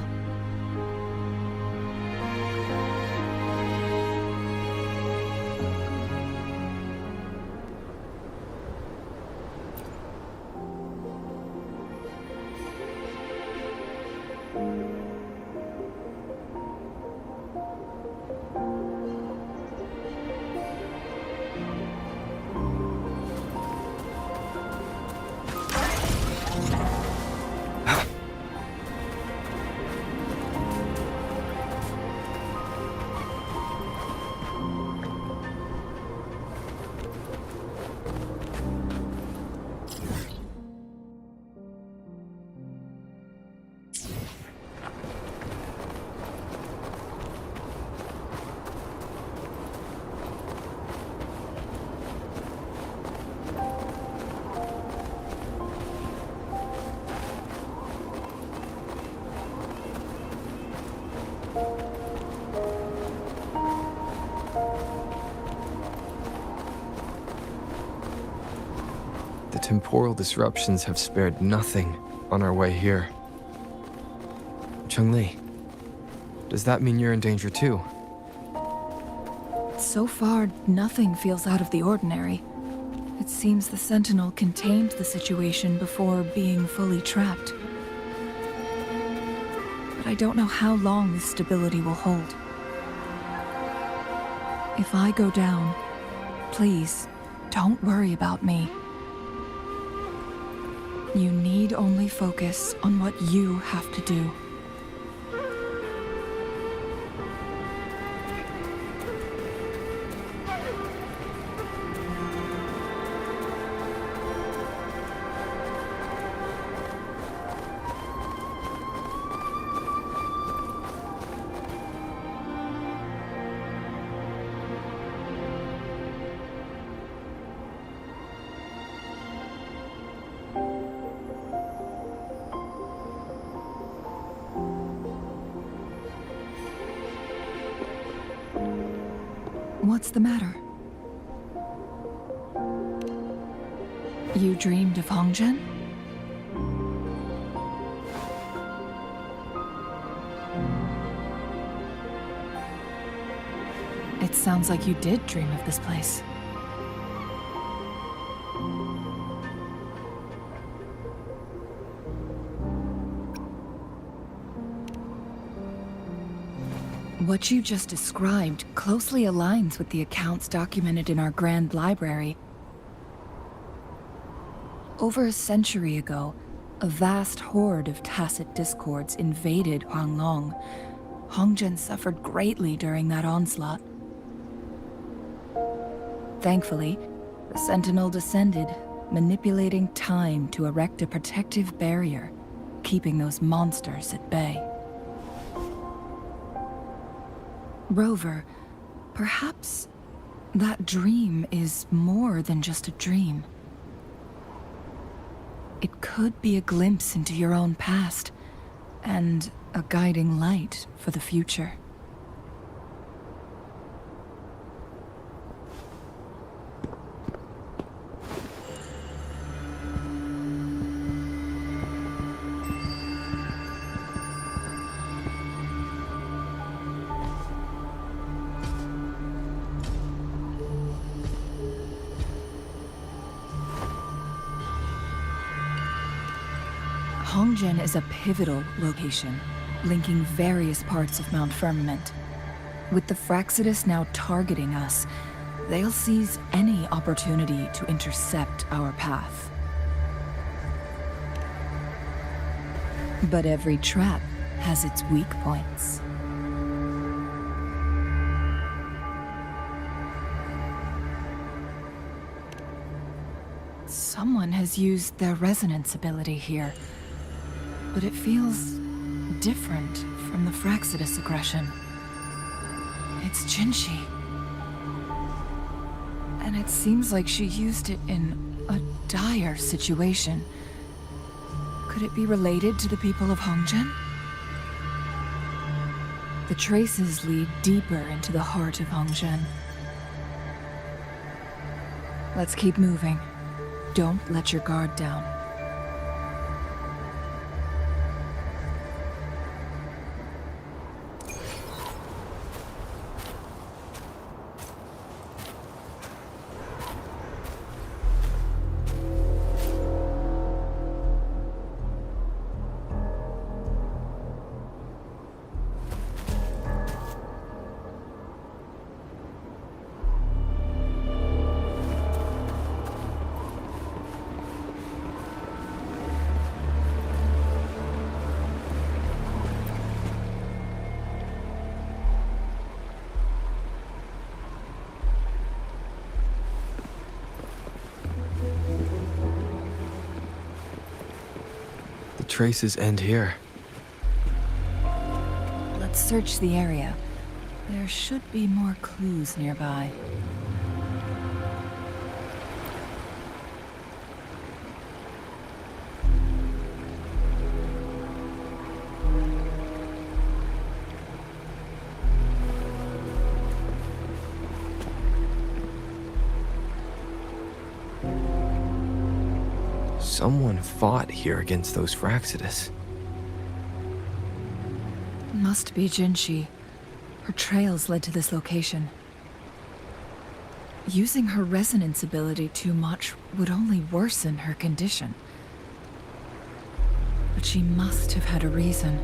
[SPEAKER 1] The temporal disruptions have spared nothing on our way here. Chungli, does that mean you're in danger too?
[SPEAKER 9] So far, nothing feels out of the ordinary. It seems the Sentinel contained the situation before being fully trapped. But I don't know how long this stability will hold. If I go down, please, don't worry about me. You need only focus on what you have to do. What's the matter? You dreamed of Hongzhen? It sounds like you did dream of this place. What you just described closely aligns with the accounts documented in our Grand Library. Over a century ago, a vast horde of tacit discords invaded Huanglong. Hongzhen suffered greatly during that onslaught. Thankfully, the Sentinel descended, manipulating time to erect a protective barrier, keeping those monsters at bay. Rover, perhaps that dream is more than just a dream. It could be a glimpse into your own past, and a guiding light for the future. Hongzhen is a pivotal location, linking various parts of Mount Firmament. With the Fraxidus now targeting us, they'll seize any opportunity to intercept our path. But every trap has its weak points. Someone has used their resonance ability here, but it feels different from the Fraxidus aggression. It's Jinshi. And it seems like she used it in a dire situation. Could it be related to the people of Hongzhen? The traces lead deeper into the heart of Hongzhen. Let's keep moving. Don't let your guard down.
[SPEAKER 1] Traces end here.
[SPEAKER 9] Let's search the area. There should be more clues nearby.
[SPEAKER 1] Someone fought here against those Fraxidus.
[SPEAKER 9] Must be Jinshi. Her trails led to this location. Using her resonance ability too much would only worsen her condition. But she must have had a reason.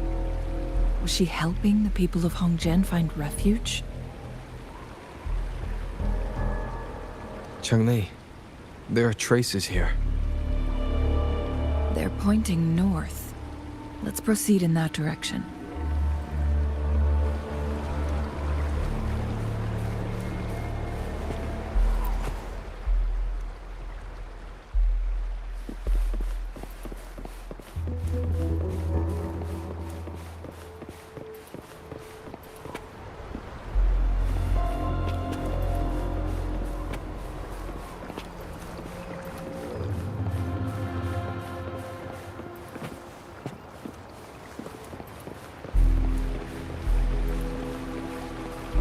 [SPEAKER 9] Was she helping the people of Hongzhen find refuge?
[SPEAKER 1] Changli, there are traces here.
[SPEAKER 9] They're pointing north. Let's proceed in that direction.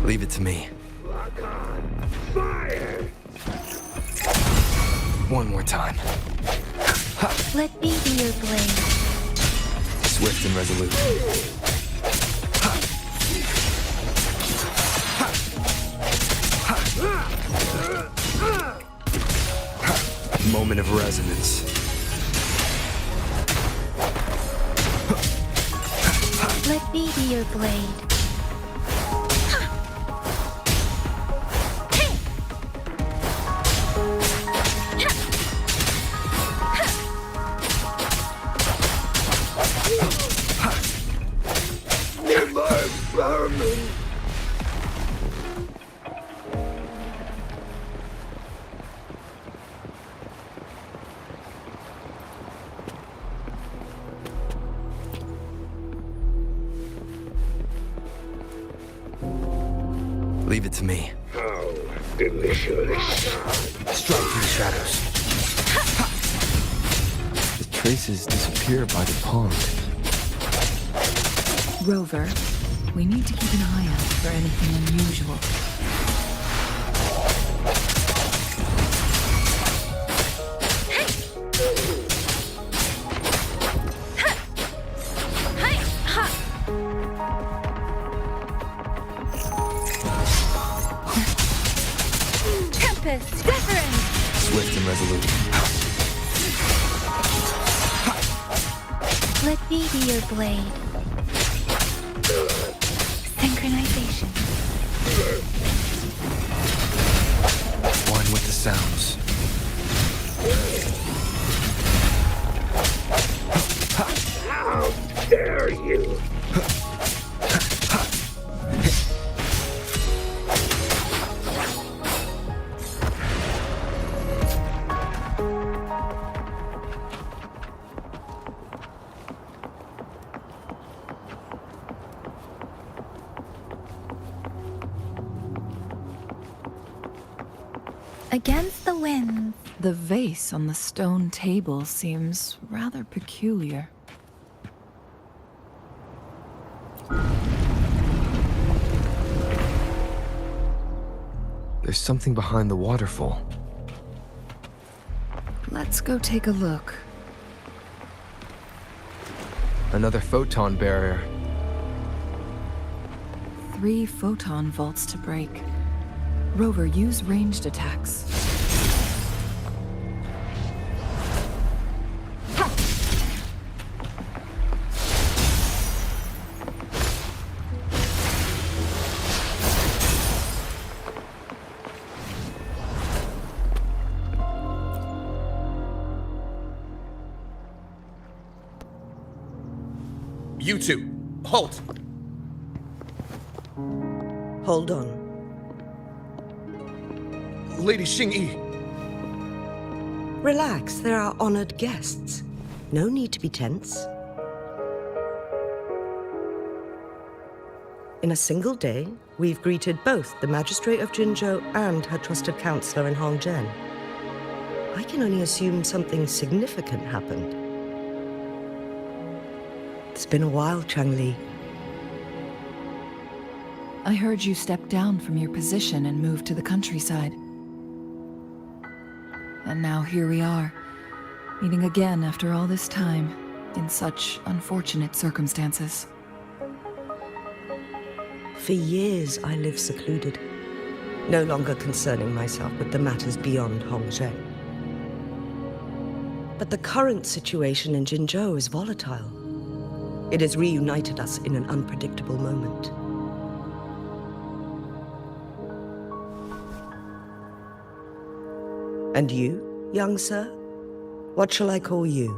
[SPEAKER 1] Leave it to me.
[SPEAKER 7] Fire!
[SPEAKER 1] One more time.
[SPEAKER 2] Let me be your blade.
[SPEAKER 1] Swift and resolute. Moment of resonance.
[SPEAKER 2] Let me be your blade.
[SPEAKER 1] Leave it to me.
[SPEAKER 10] How delicious.
[SPEAKER 1] Strike through the shadows. The traces disappear by the pond.
[SPEAKER 9] Rover, we need to keep an eye out for anything unusual.
[SPEAKER 1] Swift and resolute.
[SPEAKER 2] Let me be your blade. Synchronization.
[SPEAKER 1] One with the sounds.
[SPEAKER 10] How dare you!
[SPEAKER 2] Against the winds.
[SPEAKER 9] The vase on the stone table seems rather peculiar.
[SPEAKER 1] There's something behind the waterfall.
[SPEAKER 9] Let's go take a look.
[SPEAKER 1] Another photon barrier.
[SPEAKER 9] 3 photon vaults to break. Rover, use ranged attacks.
[SPEAKER 6] You two, halt!
[SPEAKER 11] Hold on.
[SPEAKER 6] Lady Xingyi.
[SPEAKER 11] Relax, there are honored guests. No need to be tense. In a single day, we've greeted both the Magistrate of Jinzhou and her trusted counselor in Hongzhen. I can only assume something significant happened. It's been a while, Changli.
[SPEAKER 9] I heard you stepped down from your position and moved to the countryside. And now here we are, meeting again after all this time, in such unfortunate circumstances.
[SPEAKER 11] For years, I lived secluded, no longer concerning myself with the matters beyond Hongzhen. But the current situation in Jinzhou is volatile. It has reunited us in an unpredictable moment. And you, young sir? What shall I call you?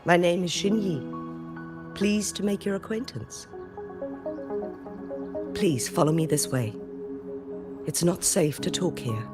[SPEAKER 11] My name is Xinyi. Pleased to make your acquaintance. Please follow me this way. It's not safe to talk here.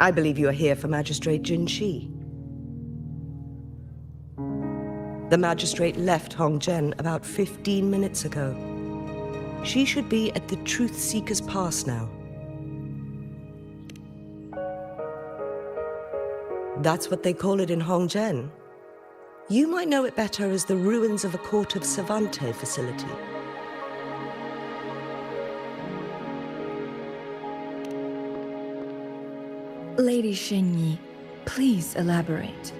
[SPEAKER 11] I believe you are here for Magistrate Jinshi. The magistrate left Hongzhen about 15 minutes ago. She should be at the Truth Seeker's Pass now. That's what they call it in Hongzhen. You might know it better as the ruins of a Court of Savante facility.
[SPEAKER 9] Lady Xingyi, please elaborate.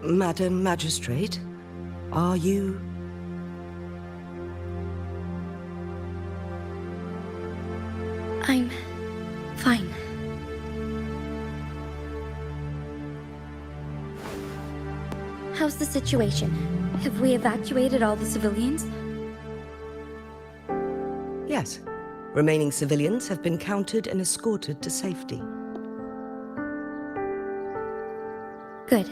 [SPEAKER 11] Madam Magistrate, are you...
[SPEAKER 2] I'm fine. How's the situation? Have we evacuated all the civilians?
[SPEAKER 11] Yes. Remaining civilians have been counted and escorted to safety.
[SPEAKER 2] Good.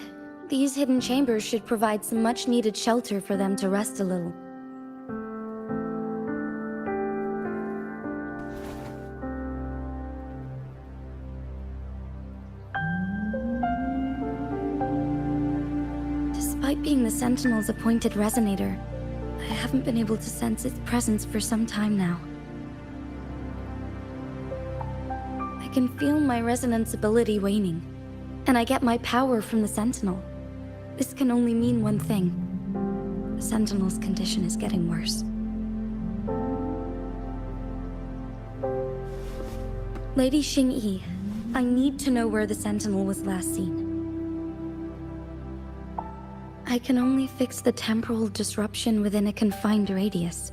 [SPEAKER 2] These hidden chambers should provide some much-needed shelter for them to rest a little. Despite being the Sentinel's appointed resonator, I haven't been able to sense its presence for some time now. I can feel my resonance ability waning, and I get my power from the Sentinel. This can only mean one thing. The Sentinel's condition is getting worse. Lady Xingyi, I need to know where the Sentinel was last seen. I can only fix the temporal disruption within a confined radius.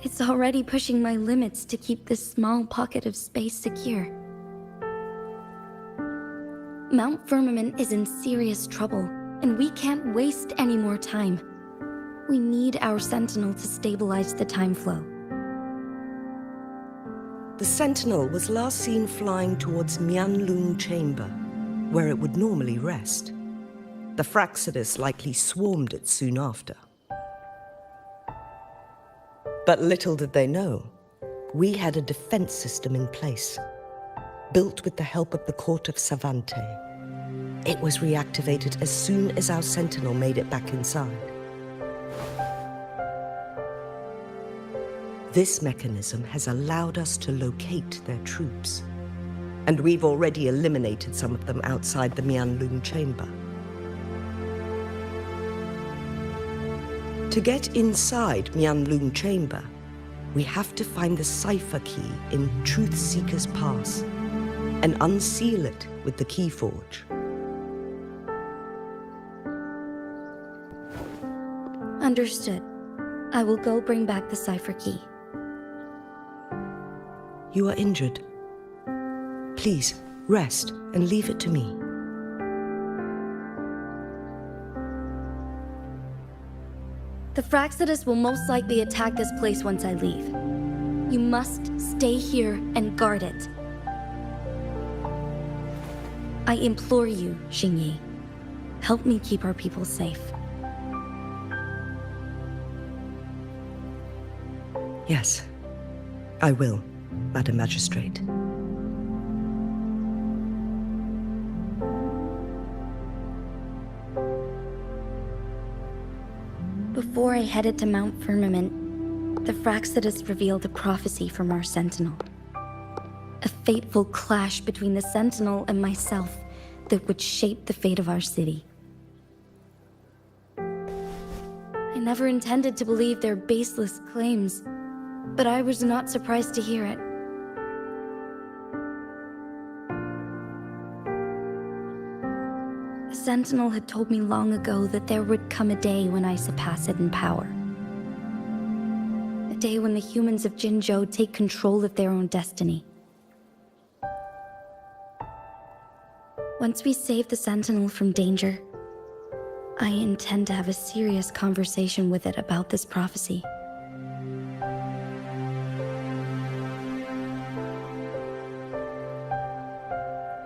[SPEAKER 2] It's already pushing my limits to keep this small pocket of space secure. Mount Firmament is in serious trouble, and we can't waste any more time. We need our Sentinel to stabilize the time flow.
[SPEAKER 11] The Sentinel was last seen flying towards Mianlung Chamber, where it would normally rest. The Fraxidus likely swarmed it soon after. But little did they know, we had a defense system in place, built with the help of the Court of Savante. It was reactivated as soon as our Sentinel made it back inside. This mechanism has allowed us to locate their troops, and we've already eliminated some of them outside the Mianlung Chamber. To get inside Mianlung Chamber, we have to find the cipher key in Truth Seeker's Pass and unseal it with the Keyforge.
[SPEAKER 2] Understood. I will go bring back the cipher key.
[SPEAKER 11] You are injured. Please, rest and leave it to me.
[SPEAKER 2] The Fraxidus will most likely attack this place once I leave. You must stay here and guard it. I implore you, Xingyi. Help me keep our people safe.
[SPEAKER 11] Yes, I will, Madam Magistrate.
[SPEAKER 2] Before I headed to Mount Firmament, the Fraxidus revealed a prophecy from our Sentinel. A fateful clash between the Sentinel and myself that would shape the fate of our city. I never intended to believe their baseless claims, but I was not surprised to hear it. The Sentinel had told me long ago that there would come a day when I surpass it in power. A day when the humans of Jinzhou take control of their own destiny. Once we save the Sentinel from danger, I intend to have a serious conversation with it about this prophecy.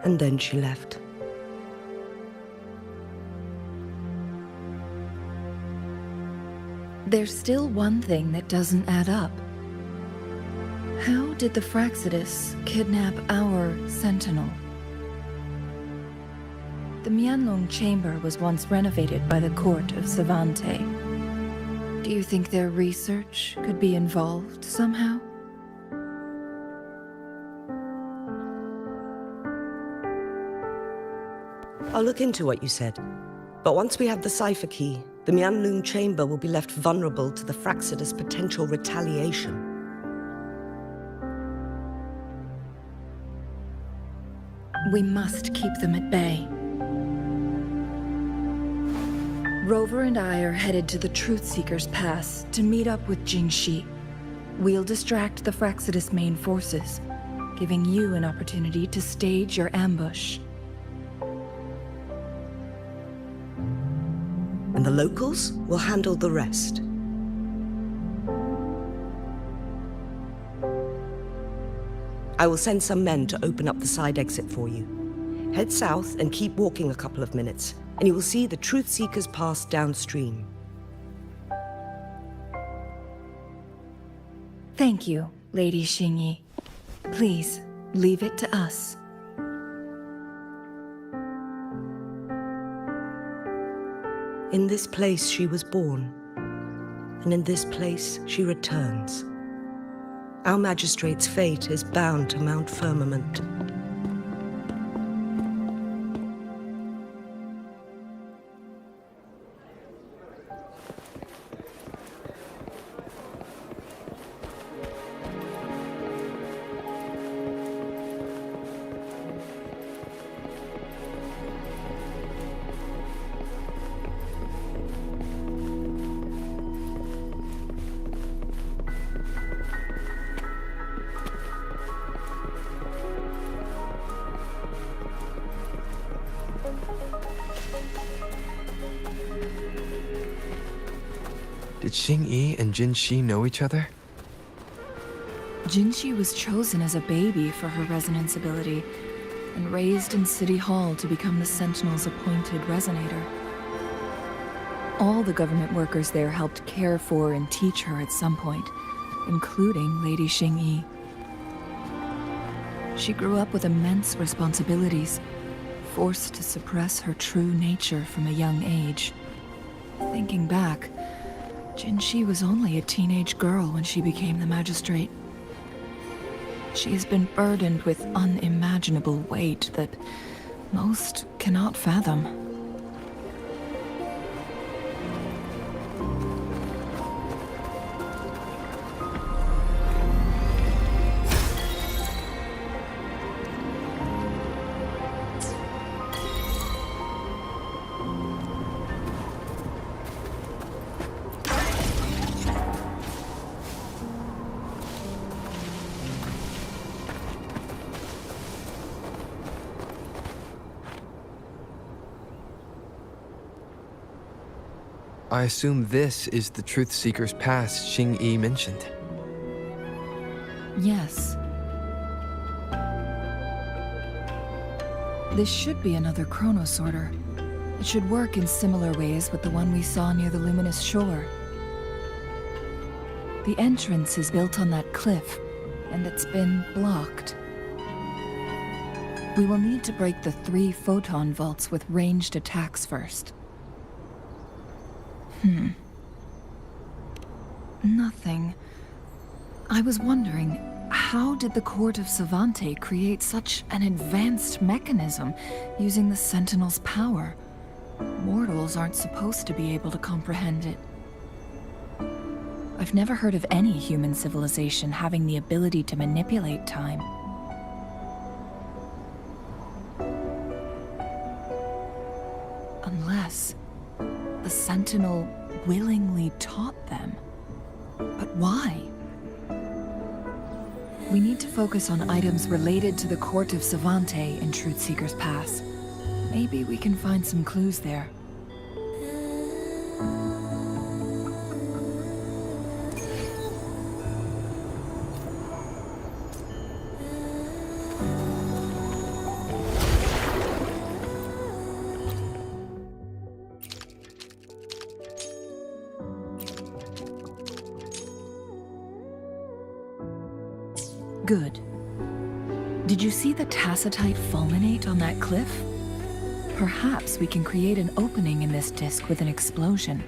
[SPEAKER 11] And then she left.
[SPEAKER 9] There's still one thing that doesn't add up. How did the Fraxidus kidnap our Sentinel? The Mianlong Chamber was once renovated by the court of Savante. Do you think their research could be involved somehow?
[SPEAKER 11] I'll look into what you said. But once we have the cipher key, the Mianlong Chamber will be left vulnerable to the Fraxidus' potential retaliation.
[SPEAKER 9] We must keep them at bay. Rover and I are headed to the Truth Seeker's Pass to meet up with Jingxi. We'll distract the Fraxidus' main forces, giving you an opportunity to stage your ambush.
[SPEAKER 11] And the locals will handle the rest. I will send some men to open up the side exit for you. Head south and keep walking a couple of minutes, and you will see the Truth Seekers Pass downstream.
[SPEAKER 9] Thank you, Lady Xingyi. Please, leave it to us.
[SPEAKER 11] In this place she was born, and in this place she returns. Our magistrate's fate is bound to Mount Firmament.
[SPEAKER 1] Did Xingyi and Jinxi know each other?
[SPEAKER 9] Jinxi was chosen as a baby for her resonance ability, and raised in City Hall to become the Sentinel's appointed resonator. All the government workers there helped care for and teach her at some point, including Lady Xingyi. She grew up with immense responsibilities, forced to suppress her true nature from a young age. Thinking back, Jinxi was only a teenage girl when she became the magistrate. She has been burdened with unimaginable weight that most cannot fathom.
[SPEAKER 1] I assume this is the Truth Seeker's Pass Xingyi mentioned.
[SPEAKER 9] Yes. This should be another chronosorter. It should work in similar ways with the one we saw near the luminous shore. The entrance is built on that cliff, and it's been blocked. We will need to break the 3 photon vaults with ranged attacks first. Nothing. I was wondering, how did the Court of Savante create such an advanced mechanism using the Sentinel's power? Mortals aren't supposed to be able to comprehend it. I've never heard of any human civilization having the ability to manipulate time. pass. The Sentinel willingly taught them. But why? We need to focus on items related to the Court of Savante in Truthseeker's Pass. Maybe we can find some clues there. Good. Did you see the tacitite fulminate on that cliff? Perhaps we can create an opening in this disk with an explosion.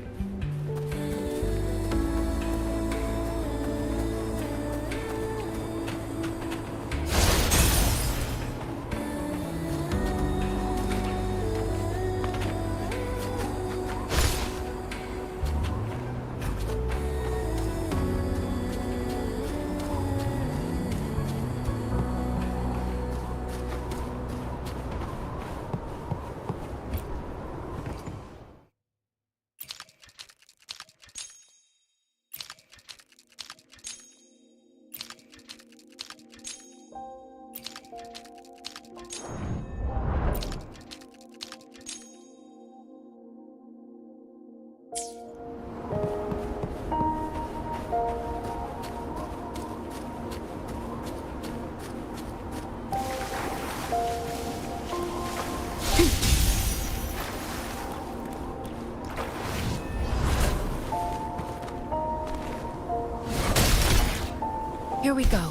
[SPEAKER 3] Here we go.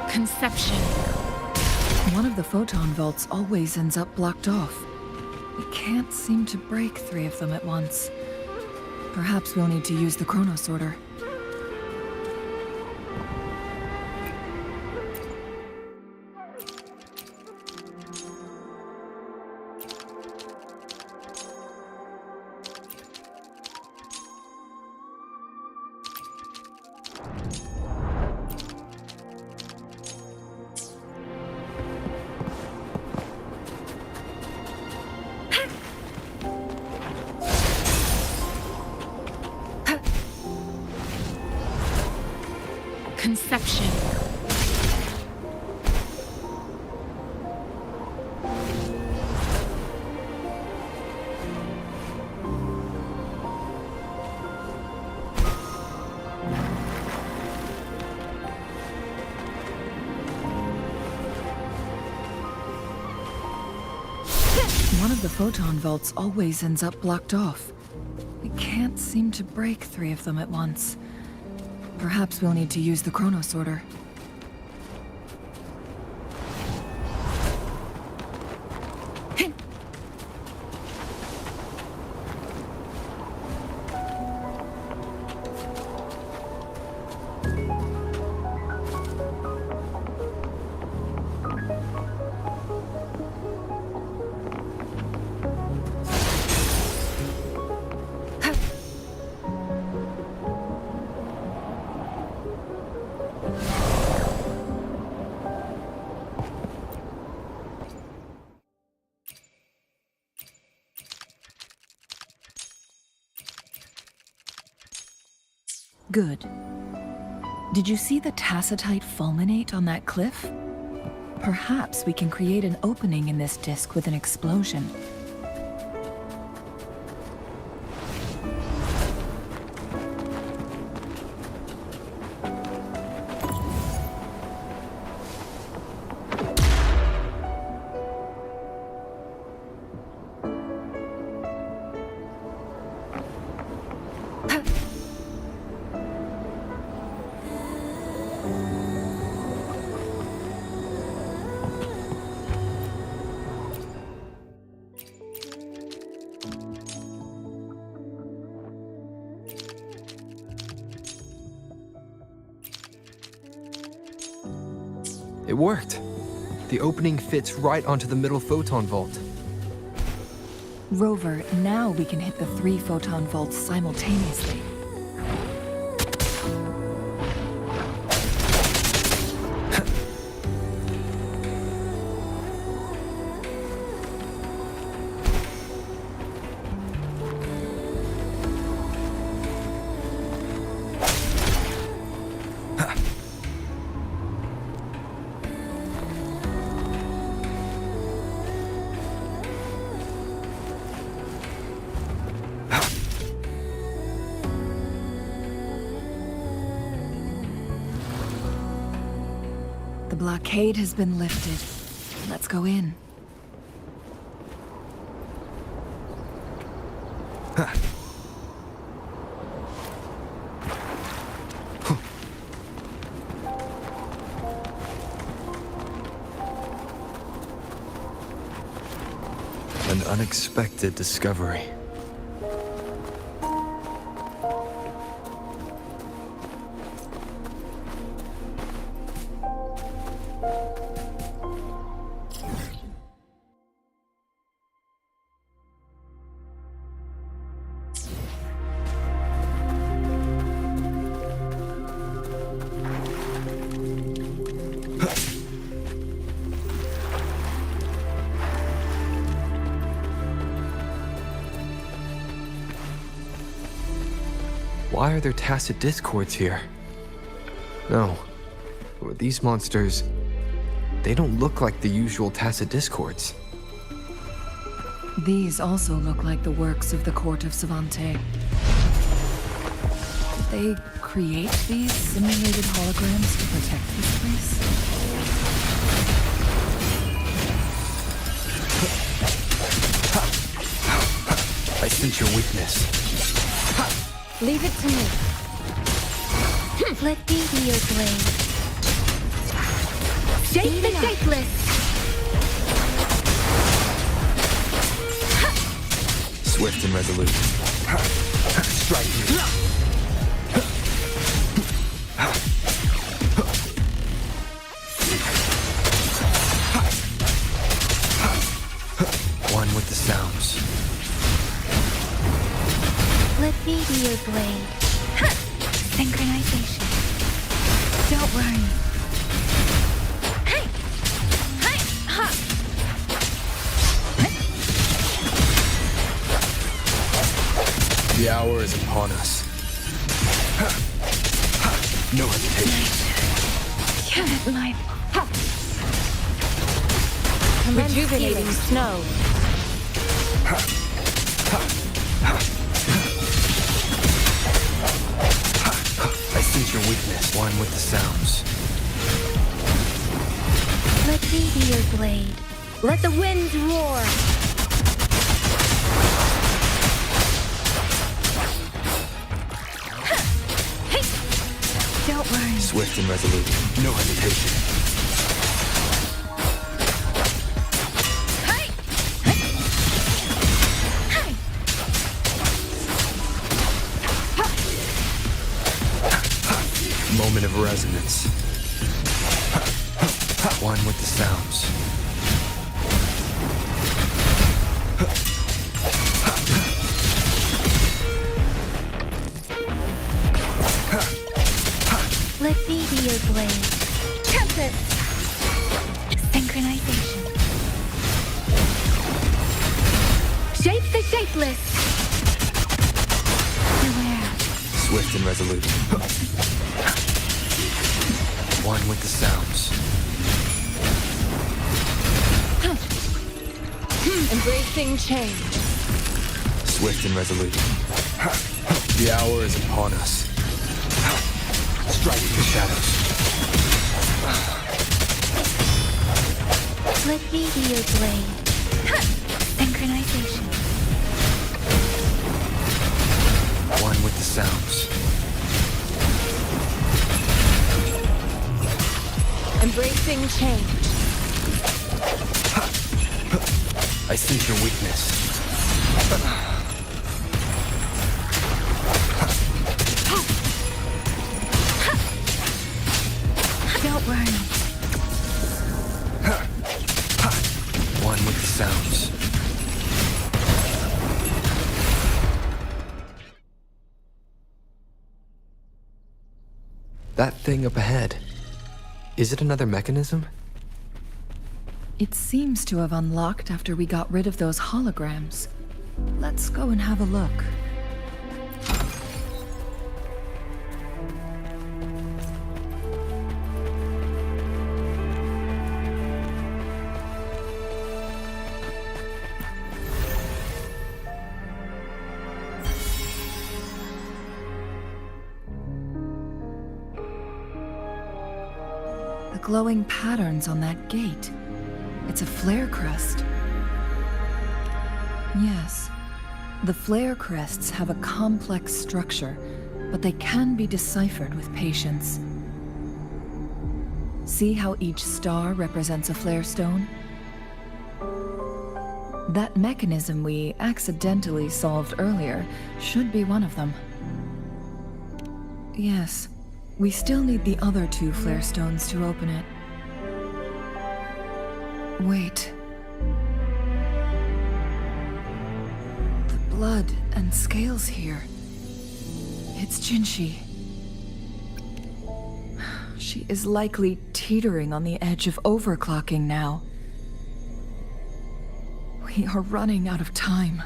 [SPEAKER 3] Conception.
[SPEAKER 9] One of the photon vaults always ends up blocked off. We can't seem to break 3 of them at once. Perhaps we'll need to use the chrono sorter.
[SPEAKER 3] Conception.
[SPEAKER 9] One of the photon vaults always ends up blocked off. We can't seem to break 3 of them at once. Perhaps we'll need to use the chrono sorter. Good. Did you see the tacitite fulminate on that cliff? Perhaps we can create an opening in this disk with an explosion.
[SPEAKER 1] It worked. The opening fits right onto the middle photon vault.
[SPEAKER 9] Rover, now we can hit the 3 photon vaults simultaneously. The blockade has been lifted. Let's go in.
[SPEAKER 1] An unexpected discovery. Why are there tacit discords here? No. These monsters... they don't look like the usual tacit discords.
[SPEAKER 9] These also look like the works of the court of Savante. Did they create these simulated holograms to protect this place?
[SPEAKER 1] I sense your weakness.
[SPEAKER 2] Leave it to me. Let me be your blade. Shape the shapeless!
[SPEAKER 1] Swift and resolute. Strike me. One with the sounds.
[SPEAKER 2] Let me be your blade. Synchronization. Don't worry. Hey! Hey! Ha!
[SPEAKER 1] The hour is upon us. No hesitation.
[SPEAKER 2] Give it my...
[SPEAKER 3] Rejuvenating snow.
[SPEAKER 1] I sense your weakness. One with the sounds.
[SPEAKER 2] Let me be your blade. Let the winds roar. Don't worry.
[SPEAKER 1] Swift and resolute. No hesitation.
[SPEAKER 2] Hey! Hey!
[SPEAKER 1] Moment of resonance. One with the sounds.
[SPEAKER 2] Let me be your blade. Tempest! Synchronization. Shape the shapeless! Beware.
[SPEAKER 1] Swift and resolute. One with the sounds.
[SPEAKER 3] Embracing change.
[SPEAKER 1] Swift and resolute. The hour is upon us. Striking the shadows.
[SPEAKER 2] Let me be your blade. Synchronization.
[SPEAKER 1] One with the sounds.
[SPEAKER 3] Embracing change.
[SPEAKER 1] I sense your weakness.
[SPEAKER 2] Don't worry.
[SPEAKER 1] One with the sounds. That thing up ahead. Is it another mechanism?
[SPEAKER 9] It seems to have unlocked after we got rid of those holograms. Let's go and have a look. The glowing patterns on that gate. It's a flare crest. Yes. The flare crests have a complex structure, but they can be deciphered with patience. See how each star represents a flare stone? That mechanism we accidentally solved earlier should be one of them. Yes, we still need the other 2 flare stones to open it. Wait. The blood and scales here. It's Jinshi. She is likely teetering on the edge of overclocking now. We are running out of time.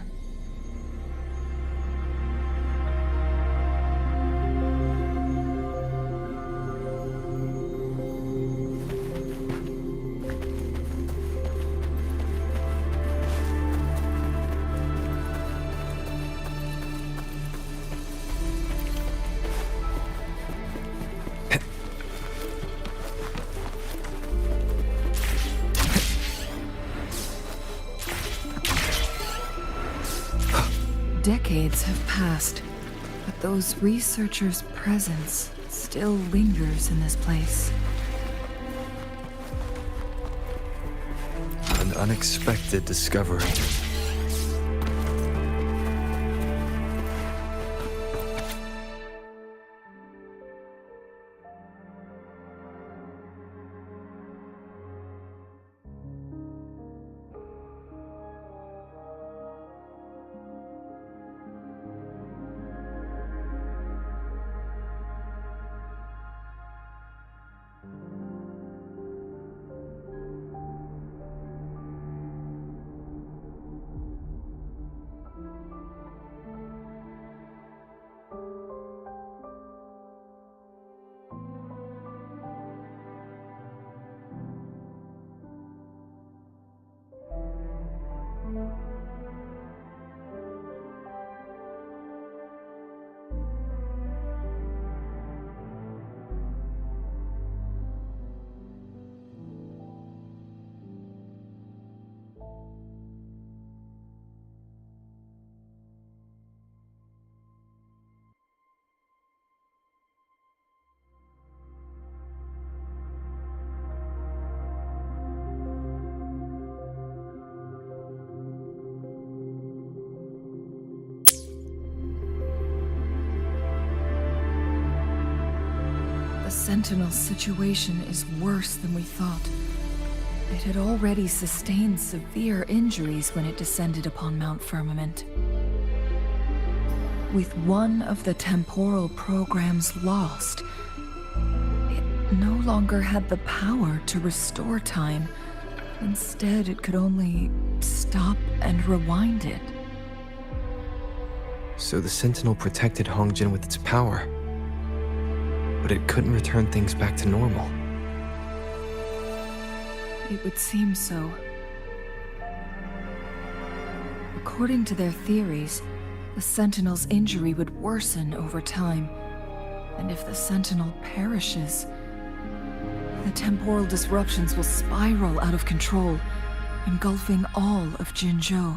[SPEAKER 9] Decades have passed, but those researchers' presence still lingers in this place.
[SPEAKER 1] An unexpected discovery. The Sentinel's situation is worse than we thought. It had already sustained severe injuries when it descended upon Mount Firmament. With one of the temporal programs lost, it no longer had the power to restore time. Instead, it could only stop and rewind it. So the Sentinel protected Hongjin with its power, but it couldn't return things back to normal.
[SPEAKER 9] It would seem so. According to their theories, the Sentinel's injury would worsen over time, and if the Sentinel perishes, the temporal disruptions will spiral out of control, engulfing all of Jinzhou.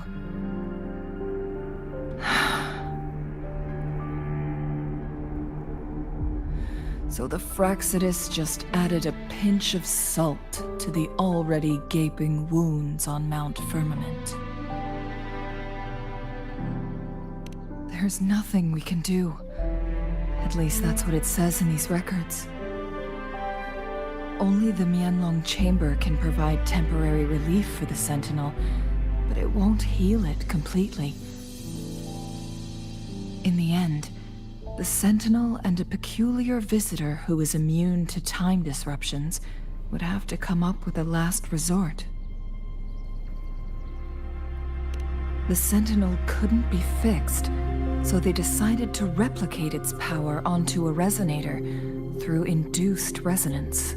[SPEAKER 9] So the Fraxidus just added a pinch of salt to the already gaping wounds on Mount Firmament. There's nothing we can do. At least that's what it says in these records. Only the Mianlong Chamber can provide temporary relief for the Sentinel, but it won't heal it completely. In the end, the Sentinel and a peculiar visitor who is immune to time disruptions would have to come up with a last resort. The Sentinel couldn't be fixed, so they decided to replicate its power onto a resonator through induced resonance.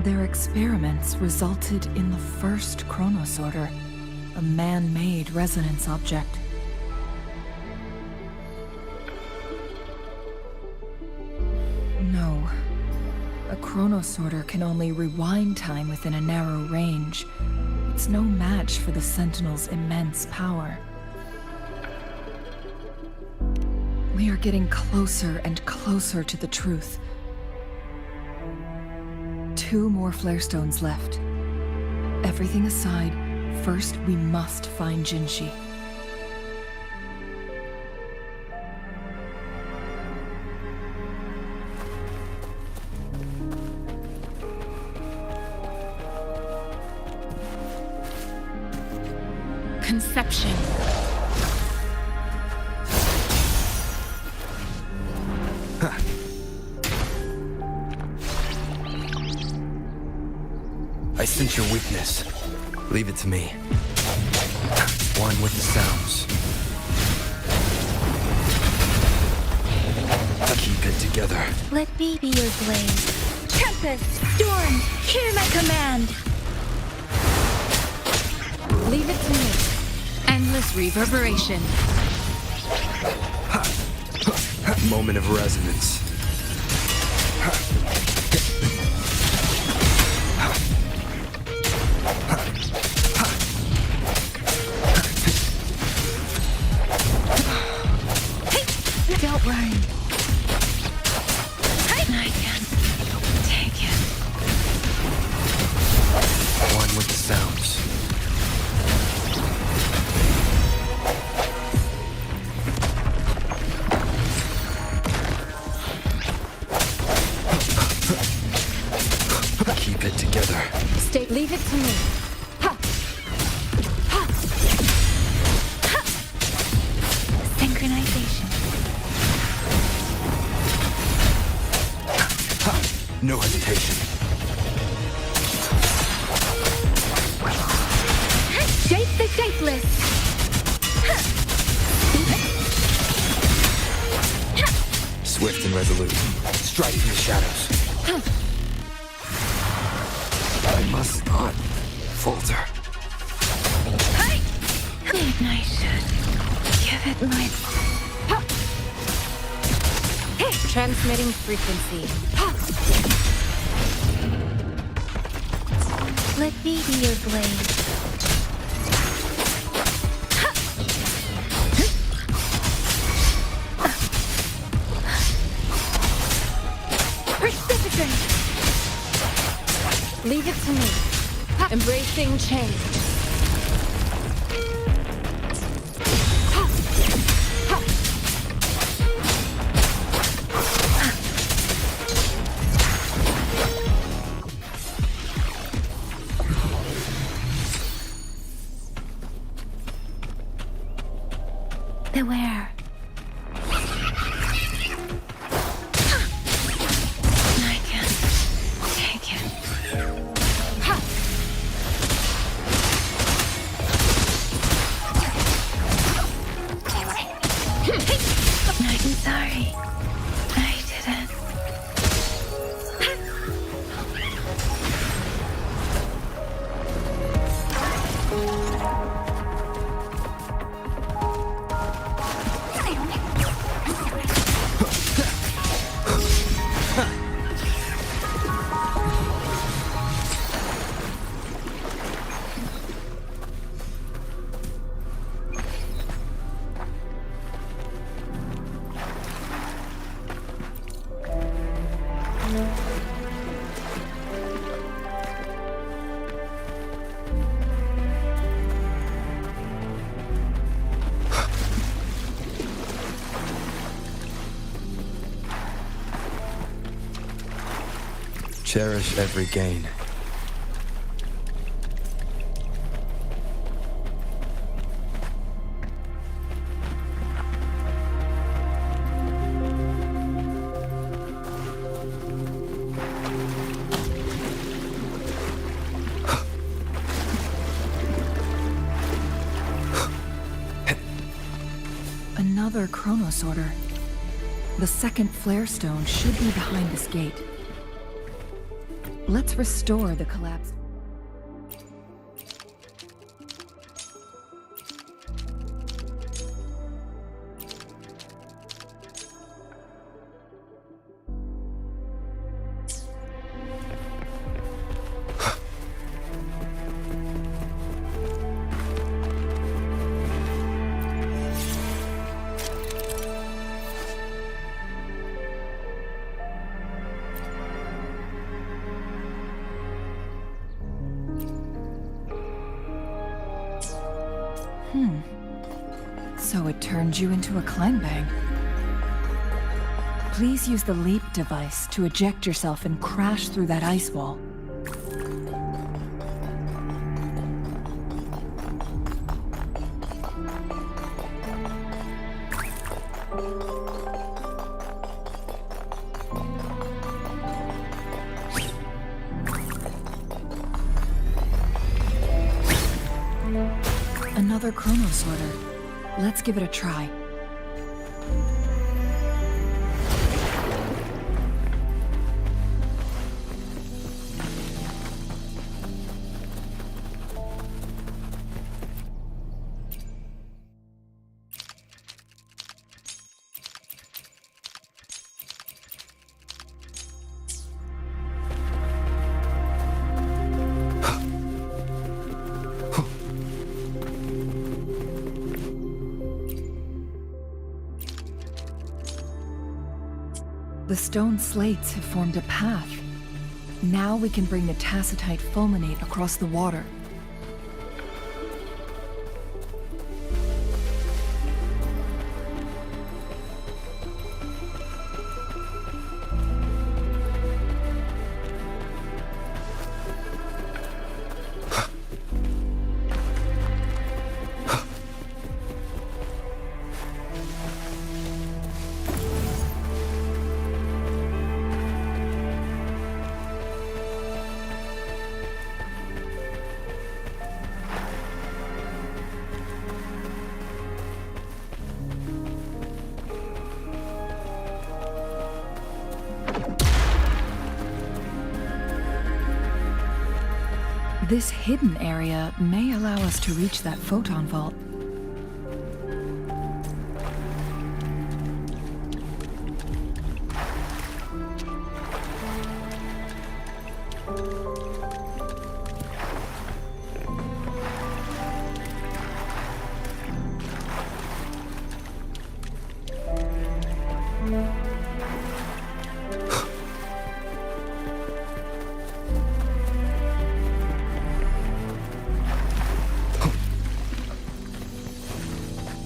[SPEAKER 9] Their experiments resulted in the first Chronosorter, a man-made resonance object. No. A
[SPEAKER 1] chronosorter can only rewind time within a narrow range, it's no match for the Sentinel's immense power. We are getting closer and closer to the truth. 2 more flare stones left. Everything aside, first we must find Jinshi.
[SPEAKER 3] Conception.
[SPEAKER 12] I sense your weakness. Leave it to me. One with the sounds. Keep it together.
[SPEAKER 2] Let me be your blade. Tempest, storm, hear my command.
[SPEAKER 3] Leave it to me. Endless reverberation.
[SPEAKER 12] Moment of resonance.
[SPEAKER 2] Don't worry. I can take it.
[SPEAKER 12] One with the sounds. Keep it together.
[SPEAKER 3] Stay. Leave it to me. Ha! Ha!
[SPEAKER 2] Ha! Synchronization.
[SPEAKER 12] No hesitation.
[SPEAKER 2] Shape the shapeless.
[SPEAKER 12] Swift and resolute. Strike from the shadows. I must not falter.
[SPEAKER 2] I should give it my...
[SPEAKER 3] Transmitting frequency.
[SPEAKER 2] Let me be your blade. Precipitate!
[SPEAKER 3] Leave it to me. Embracing change.
[SPEAKER 2] Beware. I can take it. I'm sorry. I didn't.
[SPEAKER 12] Cherish every gain.
[SPEAKER 1] Another chronosorter. The second flare stone should be behind this gate. Let's restore the collapsed...
[SPEAKER 9] So it turned you into a clangbang. Please use the leap device to eject yourself and crash through that ice wall. Another chrono sorter. Let's give it a try. The stone slates have formed a path. Now we can bring the tacitite fulminate across the water. This hidden area may allow us to reach that photon vault.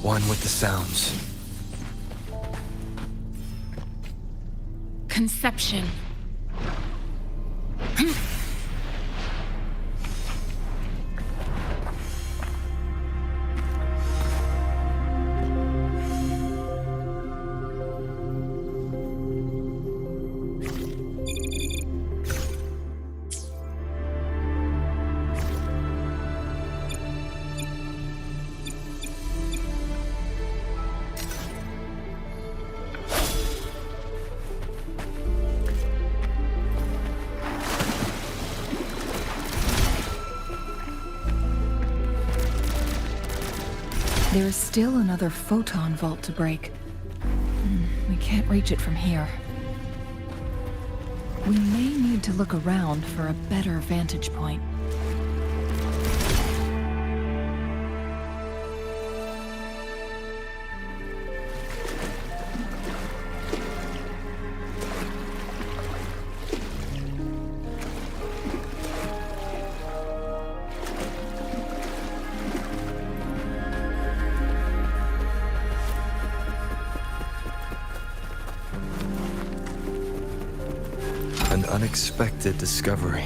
[SPEAKER 12] One with the sounds.
[SPEAKER 3] Conception.
[SPEAKER 9] There is still another photon vault to break. We can't reach it from here. We may need to look around for a better vantage point.
[SPEAKER 12] An unexpected discovery.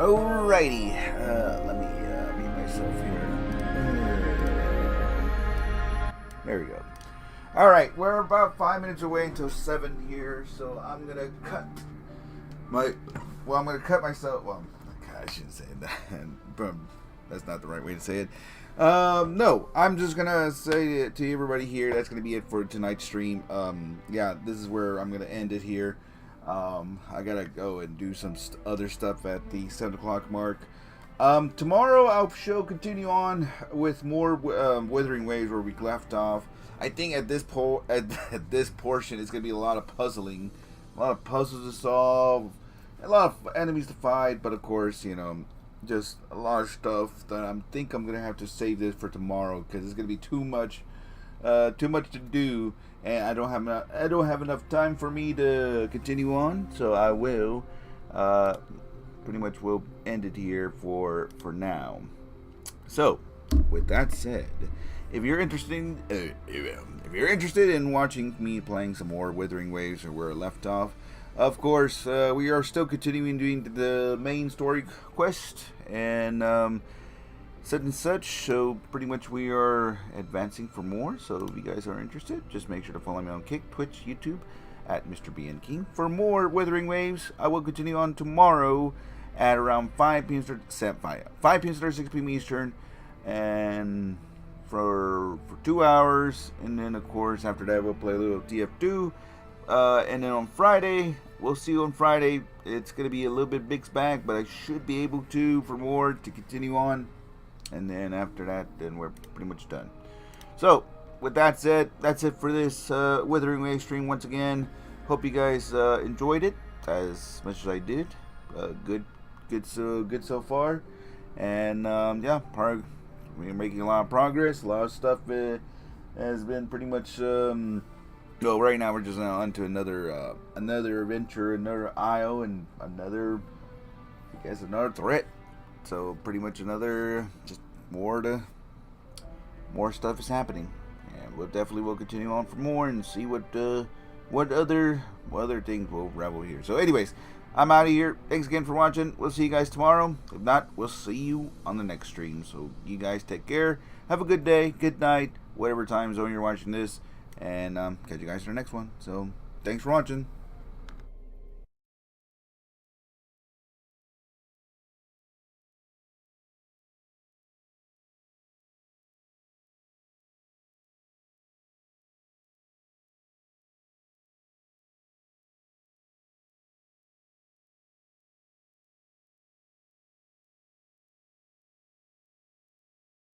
[SPEAKER 13] Alrighty, let me mute myself here. There we go. Alright, we're about 5 minutes away until 7 here, so I'm gonna cut myself, God, I shouldn't say that. That's not the right way to say it. No, I'm just gonna say to everybody here, that's gonna be it for tonight's stream. Yeah, this is where I'm gonna end it here. I gotta go and do some other stuff at the 7 o'clock mark. Tomorrow I'll continue on with more Wuthering Waves where we left off. I think at this portion it's gonna be a lot of puzzling, a lot of puzzles to solve, a lot of enemies to fight, but of course, you know, just a lot of stuff that I think I'm gonna have to save this for tomorrow because it's gonna be too much to do, and I don't have enough time for me to continue on. So I will pretty much will end it here for now. So with that said, if you're interested in watching me playing some more Wuthering Waves or where I left off, of course, we are still continuing doing the main story quest and such and such. So pretty much we are advancing for more. So if you guys are interested, just make sure to follow me on Kick, Twitch, YouTube at Mr. BN King for more Wuthering Waves. I will continue on tomorrow at around 5 p.m. 5 p.m. 6 p.m. Eastern, and for 2 hours. And then of course after that we'll play a little TF2. And then on Friday, we'll see you on Friday. It's going to be a little bit mixed bag, but I should be able to continue on. And then after that, then we're pretty much done. So, with that said, that's it for this Wuthering Waves stream once again. Hope you guys enjoyed it as much as I did. Good so far. And yeah, we're making a lot of progress. A lot of stuff has been pretty much... well, right now we're just on to another adventure, another IO, and another threat. So pretty much just more stuff is happening, and we'll continue on for more and see what other things we'll revel here. So anyways, I'm out of here. Thanks again for watching. We'll see you guys tomorrow. If not, we'll see you on the next stream. So you guys take care. Have a good day, good night, whatever time zone you're watching this. And catch you guys in the next one. So, thanks for watching.